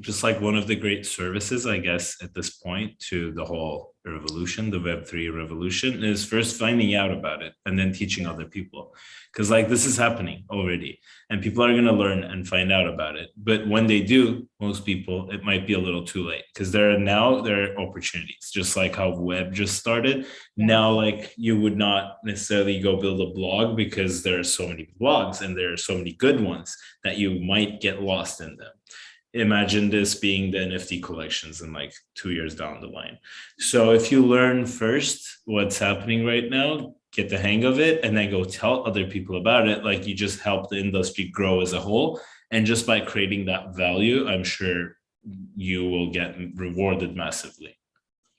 just like one of the great services, I guess, at this point to the whole revolution, the Web3 revolution, is first finding out about it and then teaching other people. Because like this is happening already and people are going to learn and find out about it. But when they do, most people, it might be a little too late because there are opportunities, just like how web just started. Yeah. Now, like you would not necessarily go build a blog because there are so many blogs and there are so many good ones that you might get lost in them. Imagine this being the NFT collections in like 2 years down the line. So if you learn first what's happening right now, get the hang of it, and then go tell other people about it, like you just help the industry grow as a whole. And just by creating that value, I'm sure you will get rewarded massively.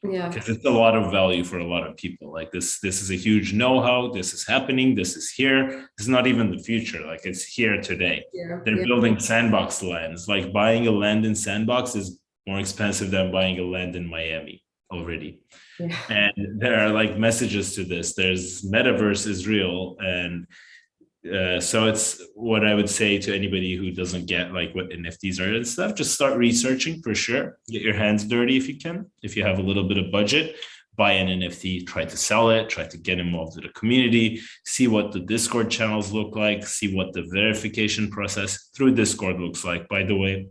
Yeah. Because it's a lot of value for a lot of people. Like this is a huge know-how. This is happening. This is here. It's not even the future. Like it's here today. Yeah. They're Yeah. building sandbox lands. Like buying a land in Sandbox is more expensive than buying a land in Miami already. Yeah. And there are like messages to this. There's metaverse is real, and so it's what I would say to anybody who doesn't get like what NFTs are and stuff. Just start researching for sure. Get your hands dirty if you can. If you have a little bit of budget, buy an NFT, try to sell it, try to get involved with the community, see what the Discord channels look like, see what the verification process through Discord looks like. By the way,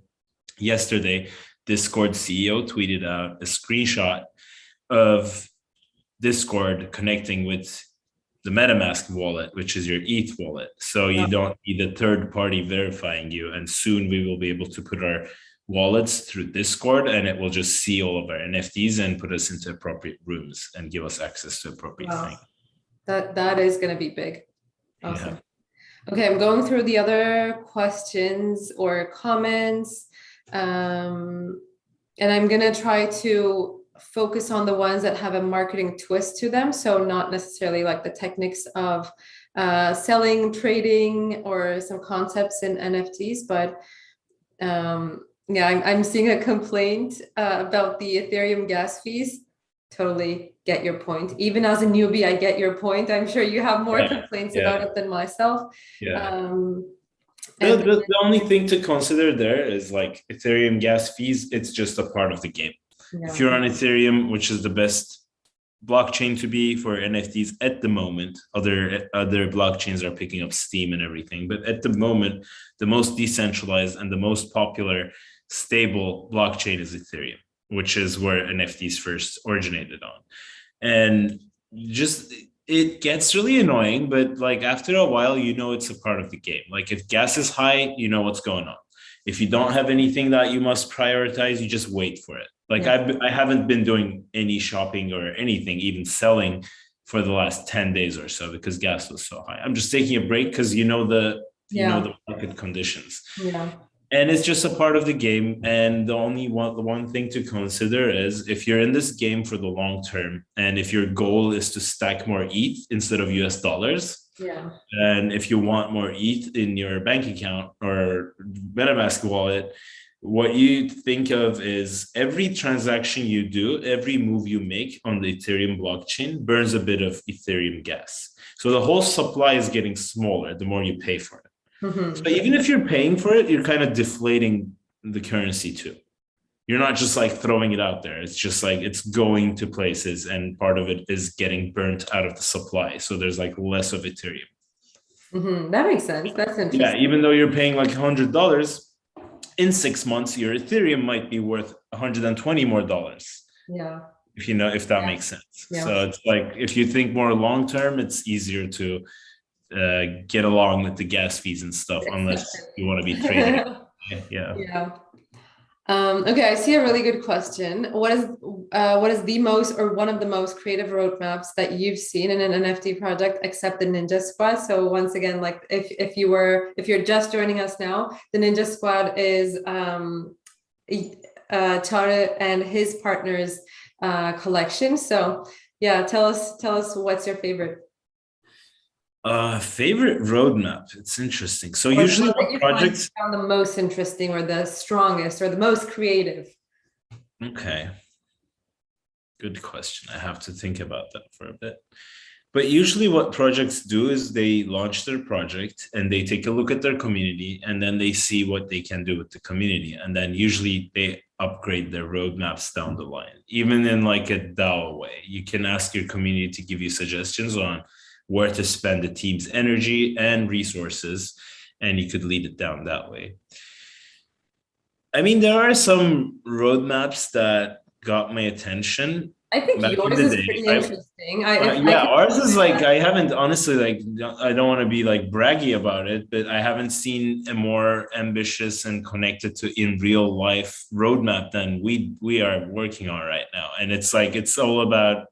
yesterday, Discord CEO tweeted out a screenshot of Discord connecting with the MetaMask wallet, which is your ETH wallet. So you don't need a third party verifying you. And soon we will be able to put our wallets through Discord and it will just see all of our NFTs and put us into appropriate rooms and give us access to appropriate things. That is going to be big. Awesome. Yeah. Okay, I'm going through the other questions or comments. And I'm going to try to focus on the ones that have a marketing twist to them. So not necessarily like the techniques of selling, trading, or some concepts in NFTs, but yeah, I'm seeing a complaint about the Ethereum gas fees. Totally get your point. Even as a newbie, I get your point. I'm sure you have more complaints about it than myself. Yeah. The only thing to consider there is like Ethereum gas fees. It's just a part of the game. Yeah. If you're on Ethereum, which is the best blockchain to be for NFTs at the moment, other blockchains are picking up steam and everything. But at the moment, the most decentralized and the most popular stable blockchain is Ethereum, which is where NFTs first originated on. And just it gets really annoying, but like after a while, you know it's a part of the game. Like if gas is high, you know what's going on. If you don't have anything that you must prioritize, you just wait for it. Like I haven't been doing any shopping or anything, even selling for the last 10 days or so because gas was so high. I'm just taking a break because you know the market conditions. Yeah. And it's just a part of the game. And the one thing to consider is if you're in this game for the long term, and if your goal is to stack more ETH instead of US dollars, and if you want more ETH in your bank account or MetaMask wallet, what you think of is every transaction you do, every move you make on the Ethereum blockchain burns a bit of Ethereum gas. So the whole supply is getting smaller the more you pay for it. Mm-hmm. So even if you're paying for it, you're kind of deflating the currency too. You're not just like throwing it out there. It's just like it's going to places and part of it is getting burnt out of the supply. So there's like less of Ethereum. Mm-hmm. That makes sense. That's interesting. Yeah, even though you're paying like $100, in 6 months, your Ethereum might be worth $120 more. Yeah. If that makes sense. Yeah. So it's like, if you think more long-term, it's easier to get along with the gas fees and stuff, unless you want to be trading. Yeah. Okay, I see a really good question. What is the most or one of the most creative roadmaps that you've seen in an NFT project except the Ninja Squad? So once again, like if you're just joining us now, the Ninja Squad is Chara and his partner's collection. So Yeah, tell us what's your favorite, Favorite roadmap. It's interesting. So or the usually one that what you projects, found the most interesting, or the strongest, or the most creative. okay, good question. I have to think about that for a bit. But usually what projects do is they launch their project and they take a look at their community and then they see what they can do with the community. And then usually they upgrade their roadmaps down the line, even in like a DAO way. You can ask your community to give you suggestions on where to spend the team's energy and resources, and you could lead it down that way. I mean, there are some roadmaps that got my attention I think back in yours the is day. pretty I interesting. If I yeah, could, ours is like I haven't honestly like I don't want to be like braggy about it, but I haven't seen a more ambitious and connected to in real life roadmap than we are working on right now. And it's like it's all about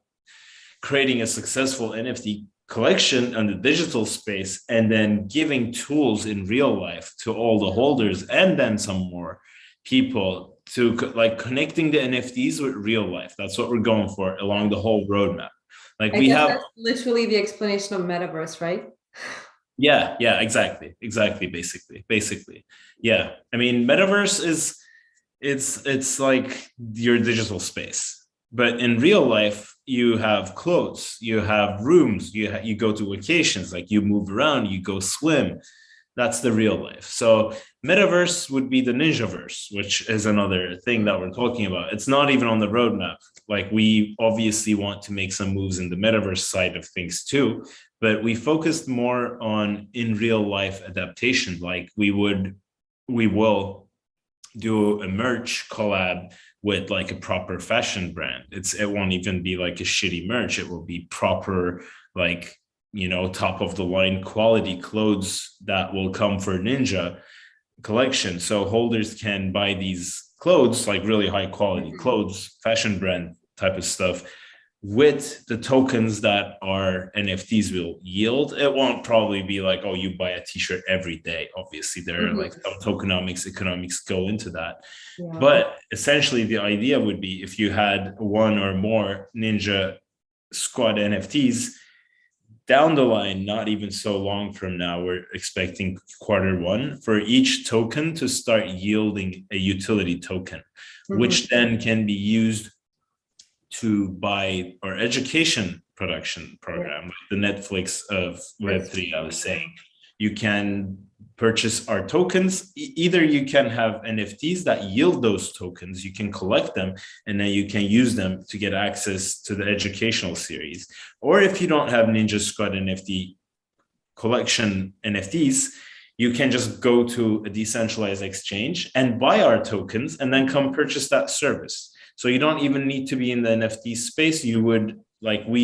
creating a successful NFT collection on the digital space and then giving tools in real life to all the holders and then some more people to like connecting the NFTs with real life. That's what we're going for along the whole roadmap. Like I we guess have, that's literally the explanation of metaverse, right? yeah, exactly, basically. Yeah. I mean, metaverse is it's like your digital space, but in real life you have clothes, you have rooms, you go to vacations, like you move around, you go swim. That's the real life. So metaverse would be the ninjaverse, which is another thing that we're talking about. It's not even on the roadmap. Like we obviously want to make some moves in the metaverse side of things too, but we focused more on in real life adaptation. Like we will do a merch collab with like a proper fashion brand. It won't even be like a shitty merch. It will be proper, like, top of the line quality clothes that will come for Ninja collection. So holders can buy these clothes, like really high quality clothes, fashion brand type of stuff, with the tokens that our NFTs will yield. It won't probably be like, oh, you buy a t-shirt every day. Obviously, there are like some tokenomics, economics go into that. Yeah. But essentially, the idea would be if you had one or more Ninja Squad NFTs, down the line, not even so long from now, we're expecting Q1 for each token to start yielding a utility token, which then can be used to buy our education production program, like the Netflix of Web3, I was saying. You can purchase our tokens. Either you can have NFTs that yield those tokens, you can collect them, and then you can use them to get access to the educational series. Or if you don't have Ninja Squad NFT Collection NFTs, you can just go to a decentralized exchange and buy our tokens and then come purchase that service. So you don't even need to be in the NFT space. We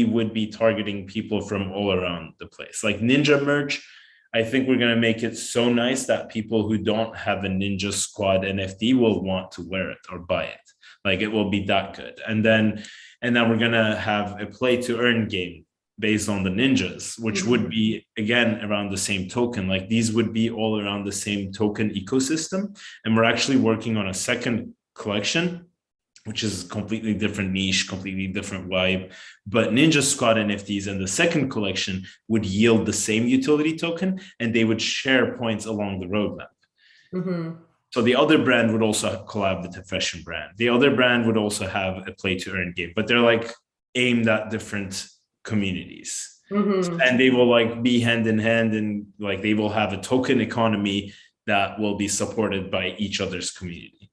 would be targeting people from all around the place. Like Ninja merch, I think we're going to make it so nice that people who don't have a Ninja Squad NFT will want to wear it or buy it. Like it will be that good. And then we're going to have a play to earn game based on the ninjas, which would be again around the same token. Like these would be all around the same token ecosystem. And we're actually working on a second collection, which is completely different niche, completely different vibe. But Ninja Squad NFTs and the second collection would yield the same utility token and they would share points along the roadmap. So the other brand would also collab with the fashion brand. The other brand would also have a play to earn game, but they're like aimed at different communities. And they will like be hand in hand, and like they will have a token economy that will be supported by each other's community,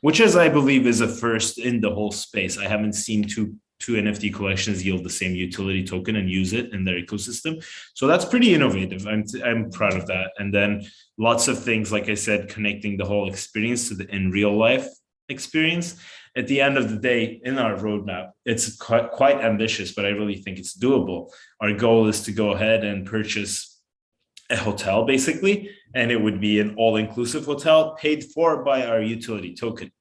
which is, I believe, is a first in the whole space. I haven't seen two NFT collections yield the same utility token and use it in their ecosystem. So that's pretty innovative. I'm proud of that. And then lots of things, like I said, connecting the whole experience to the in real life experience. At the end of the day, in our roadmap, it's quite ambitious, but I really think it's doable. Our goal is to go ahead and purchase a hotel, basically, and it would be an all-inclusive hotel paid for by our utility token.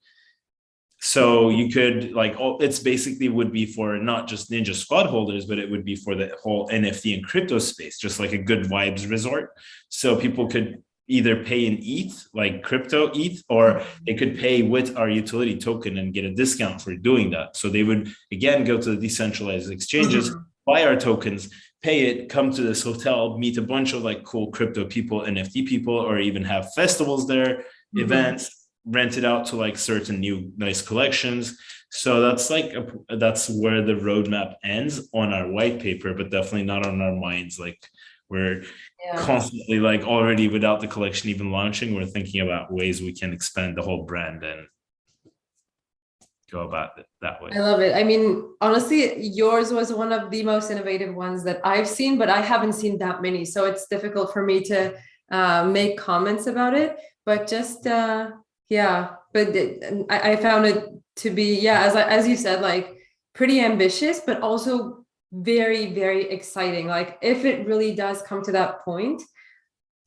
So you could it's basically would be for not just Ninja Squad holders, but it would be for the whole NFT and crypto space, just like a good vibes resort. So people could either pay in ETH, like crypto ETH, or they could pay with our utility token and get a discount for doing that. So they would again go to the decentralized exchanges, buy our tokens, pay it, come to this hotel, meet a bunch of like cool crypto people, NFT people, or even have festivals there, events, rent it out to like certain new nice collections. So that's like that's where the roadmap ends on our white paper, but definitely not on our minds. Like we're constantly like already without the collection even launching, we're thinking about ways we can expand the whole brand and go about it that way. I love it. I mean, honestly, yours was one of the most innovative ones that I've seen, but I haven't seen that many. So it's difficult for me to make comments about it. But just, yeah, but I found it to be, yeah, as you said, like pretty ambitious, but also very, very exciting. Like if it really does come to that point,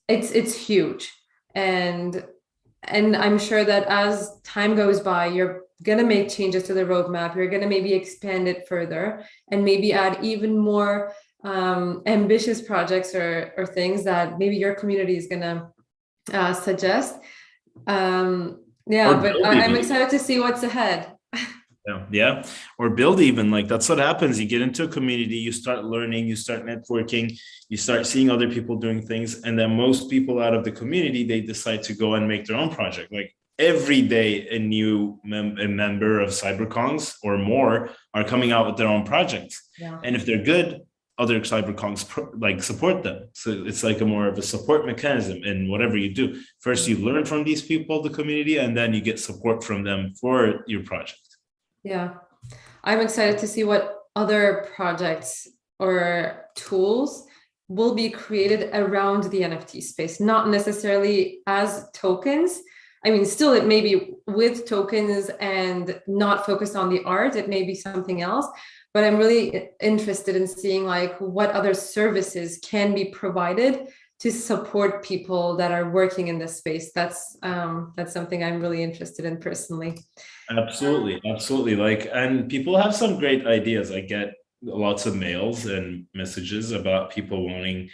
it's huge. And I'm sure that as time goes by, you're going to make changes to the roadmap. You're going to maybe expand it further and maybe add even more ambitious projects or things that maybe your community is going to suggest. Yeah, but I'm excited to see what's ahead. Yeah. Or build even, like that's what happens. You get into a community, you start learning, you start networking, you start seeing other people doing things. And then most people out of the community, they decide to go and make their own project. Like every day, a new member of CyberKongs or more are coming out with their own projects. Yeah. And if they're good, other CyberKongs like support them. So it's like a more of a support mechanism in whatever you do. First, you learn from these people, the community, and then you get support from them for your project. Yeah, I'm excited to see what other projects or tools will be created around the NFT space, not necessarily as tokens. I mean, still, it may be with tokens and not focused on the art. It may be something else, but I'm really interested in seeing like what other services can be provided to support people that are working in this space. That's something I'm really interested in personally. Absolutely. Like, and people have some great ideas. I get lots of mails and messages about people wanting,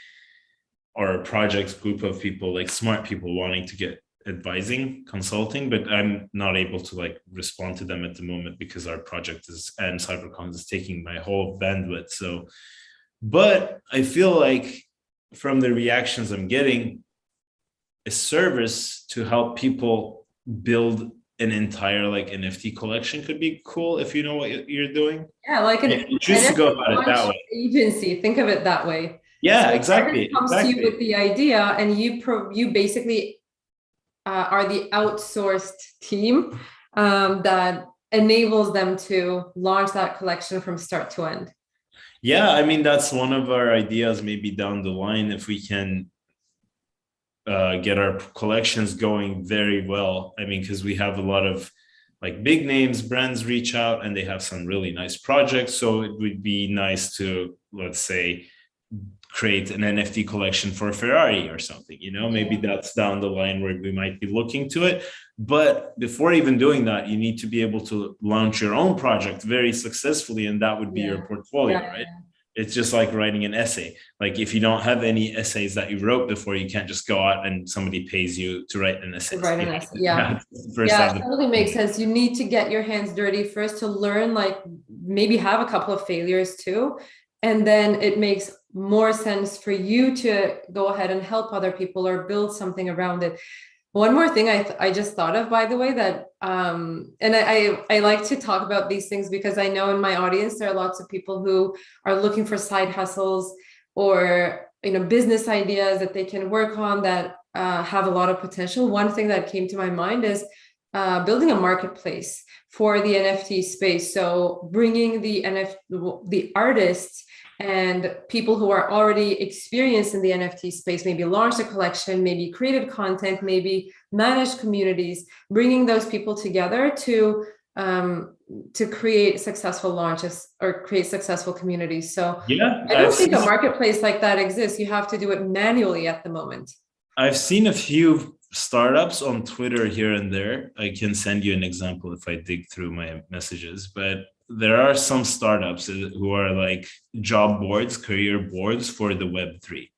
or a project group of people, like smart people wanting to get advising, consulting, but I'm not able to like respond to them at the moment because our project is, and CyberKon is taking my whole bandwidth. So, but I feel like from the reactions I'm getting, a service to help people build an entire like NFT collection could be cool if you know what you're doing. Yeah, like you choose to go about it that way. Agency, think of it that way. Yeah, so exactly. Comes to you with the idea, and you basically are the outsourced team that enables them to launch that collection from start to end. Yeah, I mean that's one of our ideas. Maybe down the line, if we can get our collections going very well. I mean, because we have a lot of like big names, brands reach out and they have some really nice projects. So it would be nice to, let's say, create an NFT collection for Ferrari or something, you know, maybe that's down the line where we might be looking to it. But before even doing that, you need to be able to launch your own project very successfully. And that would be your portfolio, right? It's just like writing an essay. Like if you don't have any essays that you wrote before, you can't just go out and somebody pays you to write an essay. Yeah, it totally makes sense. You need to get your hands dirty first to learn, like maybe have a couple of failures too. And then it makes more sense for you to go ahead and help other people or build something around it. One more thing I just thought of, by the way, that and I like to talk about these things because I know in my audience there are lots of people who are looking for side hustles or business ideas that they can work on that have a lot of potential. One thing that came to my mind is building a marketplace for the NFT space. So bringing the artists and people who are already experienced in the NFT space, maybe launched a collection, maybe created content, maybe managed communities, bringing those people together to create successful launches or create successful communities. So I don't think a marketplace like that exists. You have to do it manually at the moment. I've seen a few startups on Twitter here and there. I can send you an example if I dig through my messages, but there are some startups who are like job boards, career boards for the Web3.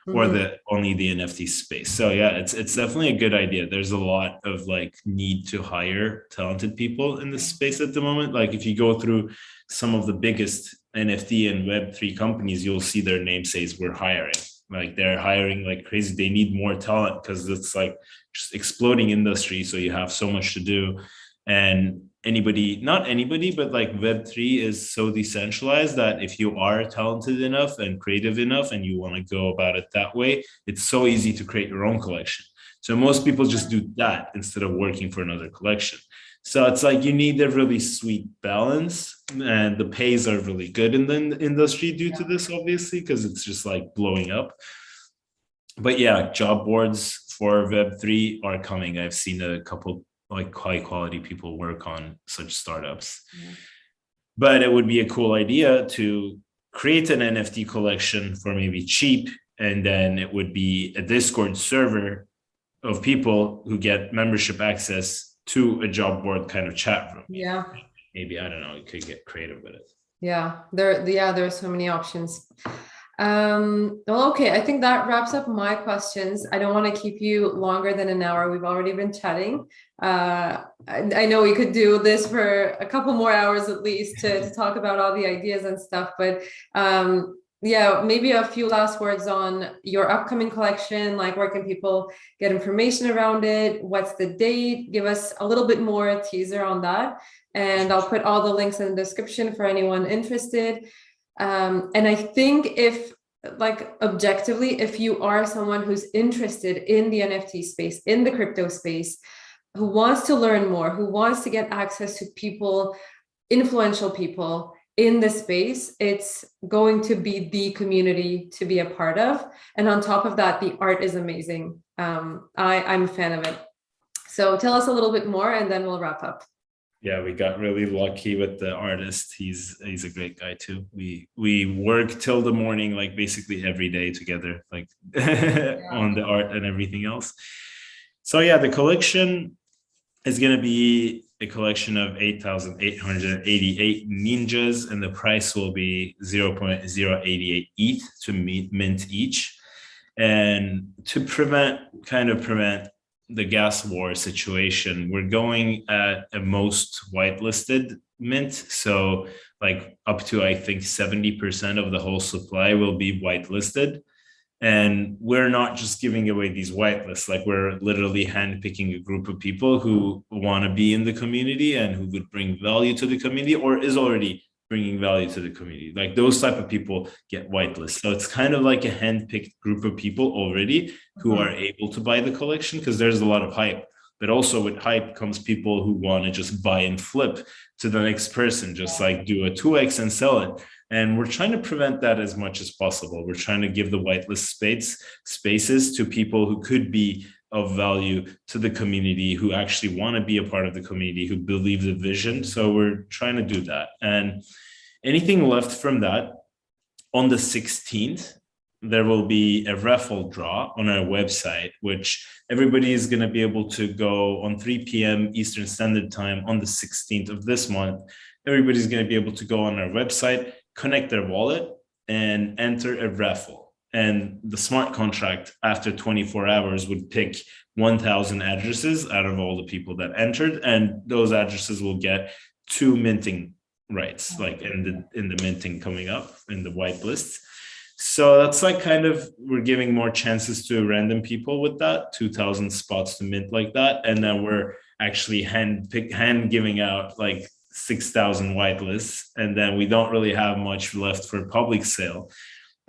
or the only the NFT space. So yeah, it's definitely a good idea. There's a lot of like need to hire talented people in this space at the moment. Like if you go through some of the biggest NFT and Web3 companies, you'll see their name says we're hiring. Like they're hiring like crazy. They need more talent because it's like just exploding industry. So you have so much to do. And not anybody, but like Web3 is so decentralized that if you are talented enough and creative enough and you want to go about it that way, it's so easy to create your own collection. So most people just do that instead of working for another collection. So it's like you need a really sweet balance, and the pays are really good in the industry due to this, obviously, because it's just like blowing up. But yeah, job boards for Web3 are coming. I've seen a couple like high quality people work on such startups. But it would be a cool idea to create an NFT collection for maybe cheap, and then it would be a Discord server of people who get membership access to a job board kind of chat room. Yeah. Maybe, I don't know, you could get creative with it. Yeah, there are so many options. Well, okay, I think that wraps up my questions. I don't want to keep you longer than an hour. We've already been chatting. I know we could do this for a couple more hours at least to talk about all the ideas and stuff, but yeah, maybe a few last words on your upcoming collection, like where can people get information around it? What's the date? Give us a little bit more teaser on that. And I'll put all the links in the description for anyone interested. And I think if like objectively, if you are someone who's interested in the NFT space, in the crypto space, who wants to learn more, who wants to get access to people, influential people in the space, it's going to be the community to be a part of. And on top of that, the art is amazing. I'm a fan of it. So tell us a little bit more and then we'll wrap up. Yeah, we got really lucky with the artist. He's a great guy too. We work till the morning, like basically every day together, like on the art and everything else. So yeah, the collection is going to be a collection of 8,888 ninjas, and the price will be 0.088 ETH to mint each. And to prevent the gas war situation, we're going at a most whitelisted mint. So like up to, I think 70% of the whole supply will be whitelisted. And we're not just giving away these whitelists, like we're literally handpicking a group of people who want to be in the community and who would bring value to the community or is already bringing value to the community. Like those type of people get whitelists. So it's kind of like a handpicked group of people already who are able to buy the collection, because there's a lot of hype. But also with hype comes people who want to just buy and flip to the next person, just like do a 2x and sell it. And we're trying to prevent that as much as possible. We're trying to give the whitelist spaces to people who could be of value to the community, who actually want to be a part of the community, who believe the vision. So we're trying to do that. And anything left from that, on the 16th, there will be a raffle draw on our website, which everybody is going to be able to go on 3 p.m. Eastern Standard Time on the 16th of this month. Everybody's going to be able to go on our website, connect their wallet, and enter a raffle. And the smart contract after 24 hours would pick 1,000 addresses out of all the people that entered, and those addresses will get 2 minting rights, like in the minting coming up in the whitelist. So that's like kind of, we're giving more chances to random people with that, 2,000 spots to mint like that. And then we're actually hand giving out like 6,000 whitelists. And then we don't really have much left for public sale.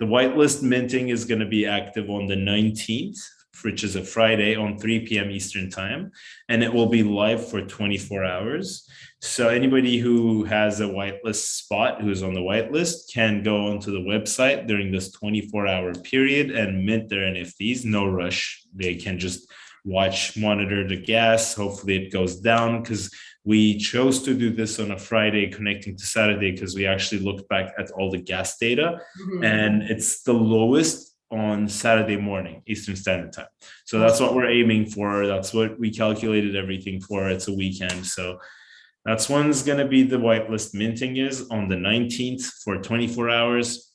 The whitelist minting is going to be active on the 19th, which is a Friday on 3 p.m. Eastern time. And it will be live for 24 hours. So anybody who has a whitelist spot, who's on the whitelist, can go onto the website during this 24-hour period and mint their NFTs. No rush. They can just monitor the gas. Hopefully it goes down, because we chose to do this on a Friday connecting to Saturday, because we actually looked back at all the gas data, and it's the lowest on Saturday morning, Eastern Standard Time. So that's what we're aiming for. That's what we calculated everything for. It's a weekend. So that's when's going to be the whitelist minting is on the 19th for 24 hours.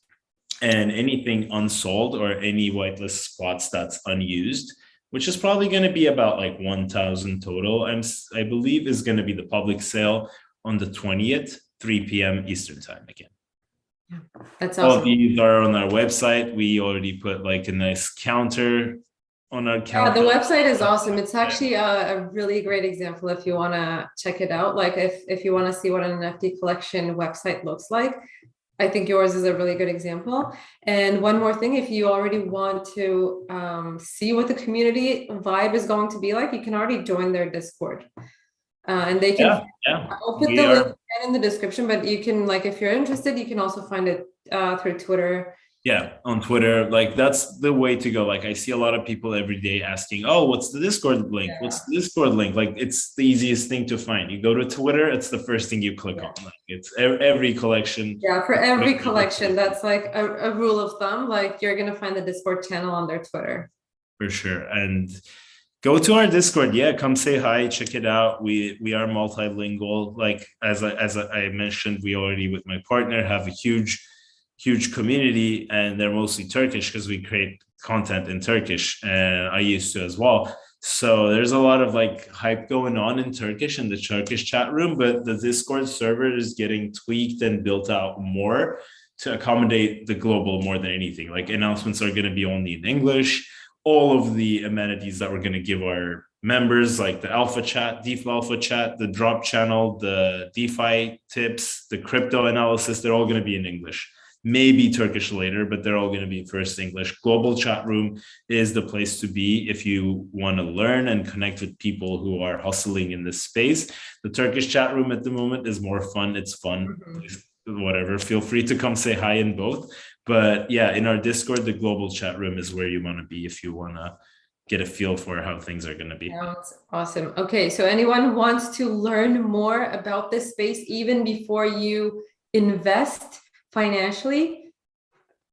and anything unsold or any whitelist spots that's unused, which is probably going to be about like 1,000 total. I believe is going to be the public sale on the 20th, 3 p.m. Eastern time again. That's All of awesome. these are on our website. We already put like a nice counter on our Yeah, counter. the website is awesome. It's actually a really great example if you want to check it out. Like if you want to see what an NFT collection website looks like, I think yours is a really good example. And one more thing, if you already want to see what the community vibe is going to be like, you can already join their Discord. And they can, Yeah. I'll put We the link are. in the description, but you can, like, if you're interested, you can also find it through Twitter. Yeah, on Twitter, like that's the way to go. Like I see a lot of people every day asking, "Oh, what's the Discord link? What's the Discord link?" Like it's the easiest thing to find. You go to Twitter, it's the first thing you click on. Like it's every collection. Yeah, for every collection, that's like a rule of thumb. Like you're gonna find the Discord channel on their Twitter. For sure. And go to our Discord. Yeah, come say hi, check it out. We are multilingual. Like as I mentioned, we already with my partner have a huge community, and they're mostly Turkish because we create content in Turkish, and I used to as well. So there's a lot of like hype going on in Turkish in the Turkish chat room, but the Discord server is getting tweaked and built out more to accommodate the global more than anything. Like announcements are going to be only in English. All of the amenities that we're going to give our members, like the alpha chat, DeFi alpha chat, the drop channel, the DeFi tips, the crypto analysis, they're all going to be in English. Maybe Turkish later, but they're all going to be first English. Global chat room is the place to be if you want to learn and connect with people who are hustling in this space. The Turkish chat room at the moment is more fun. It's fun. Whatever. Feel free to come say hi in both. But yeah, in our Discord, the global chat room is where you want to be if you want to get a feel for how things are going to be. Sounds awesome. Okay, so anyone wants to learn more about this space even before you invest financially,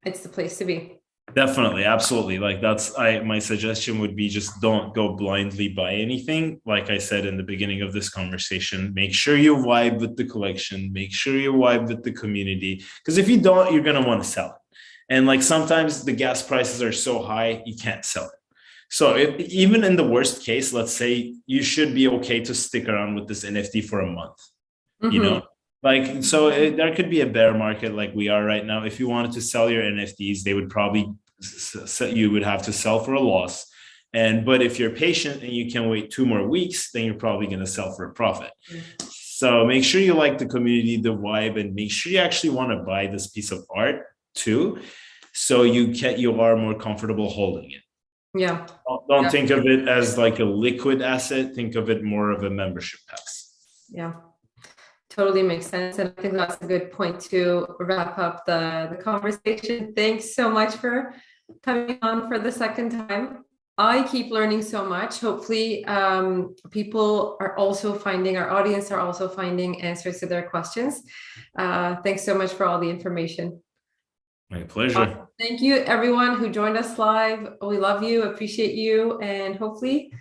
it's the place to be. Definitely, absolutely. Like my suggestion would be just don't go blindly buy anything. Like I said in the beginning of this conversation, make sure you vibe with the collection, make sure you vibe with the community. Because if you don't, you're gonna want to sell it. And like sometimes the gas prices are so high, you can't sell it. So even in the worst case, let's say you should be okay to stick around with this NFT for a month, you know? Like, so there could be a bear market like we are right now. If you wanted to sell your NFTs, they would probably, you would have to sell for a loss. But if you're patient and you can wait 2 more weeks, then you're probably going to sell for a profit. So make sure you like the community, the vibe, and make sure you actually want to buy this piece of art too. So you are more comfortable holding it. Yeah. Don't think of it as like a liquid asset. Think of it more of a membership pass. Yeah. Totally makes sense. And I think that's a good point to wrap up the conversation. Thanks so much for coming on for the second time. I keep learning so much. Hopefully, people are also finding, our audience are also finding answers to their questions. Thanks so much for all the information. My pleasure. Thank you, everyone who joined us live. We love you, appreciate you, and hopefully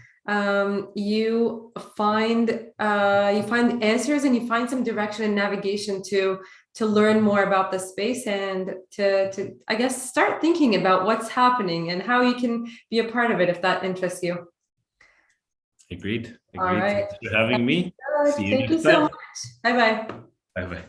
you find answers and you find some direction and navigation to learn more about the space and to I guess start thinking about what's happening and how you can be a part of it if that interests you. Agreed. All right. Thanks for having me. See you Thank you next so time. much. Bye-bye. Bye-bye.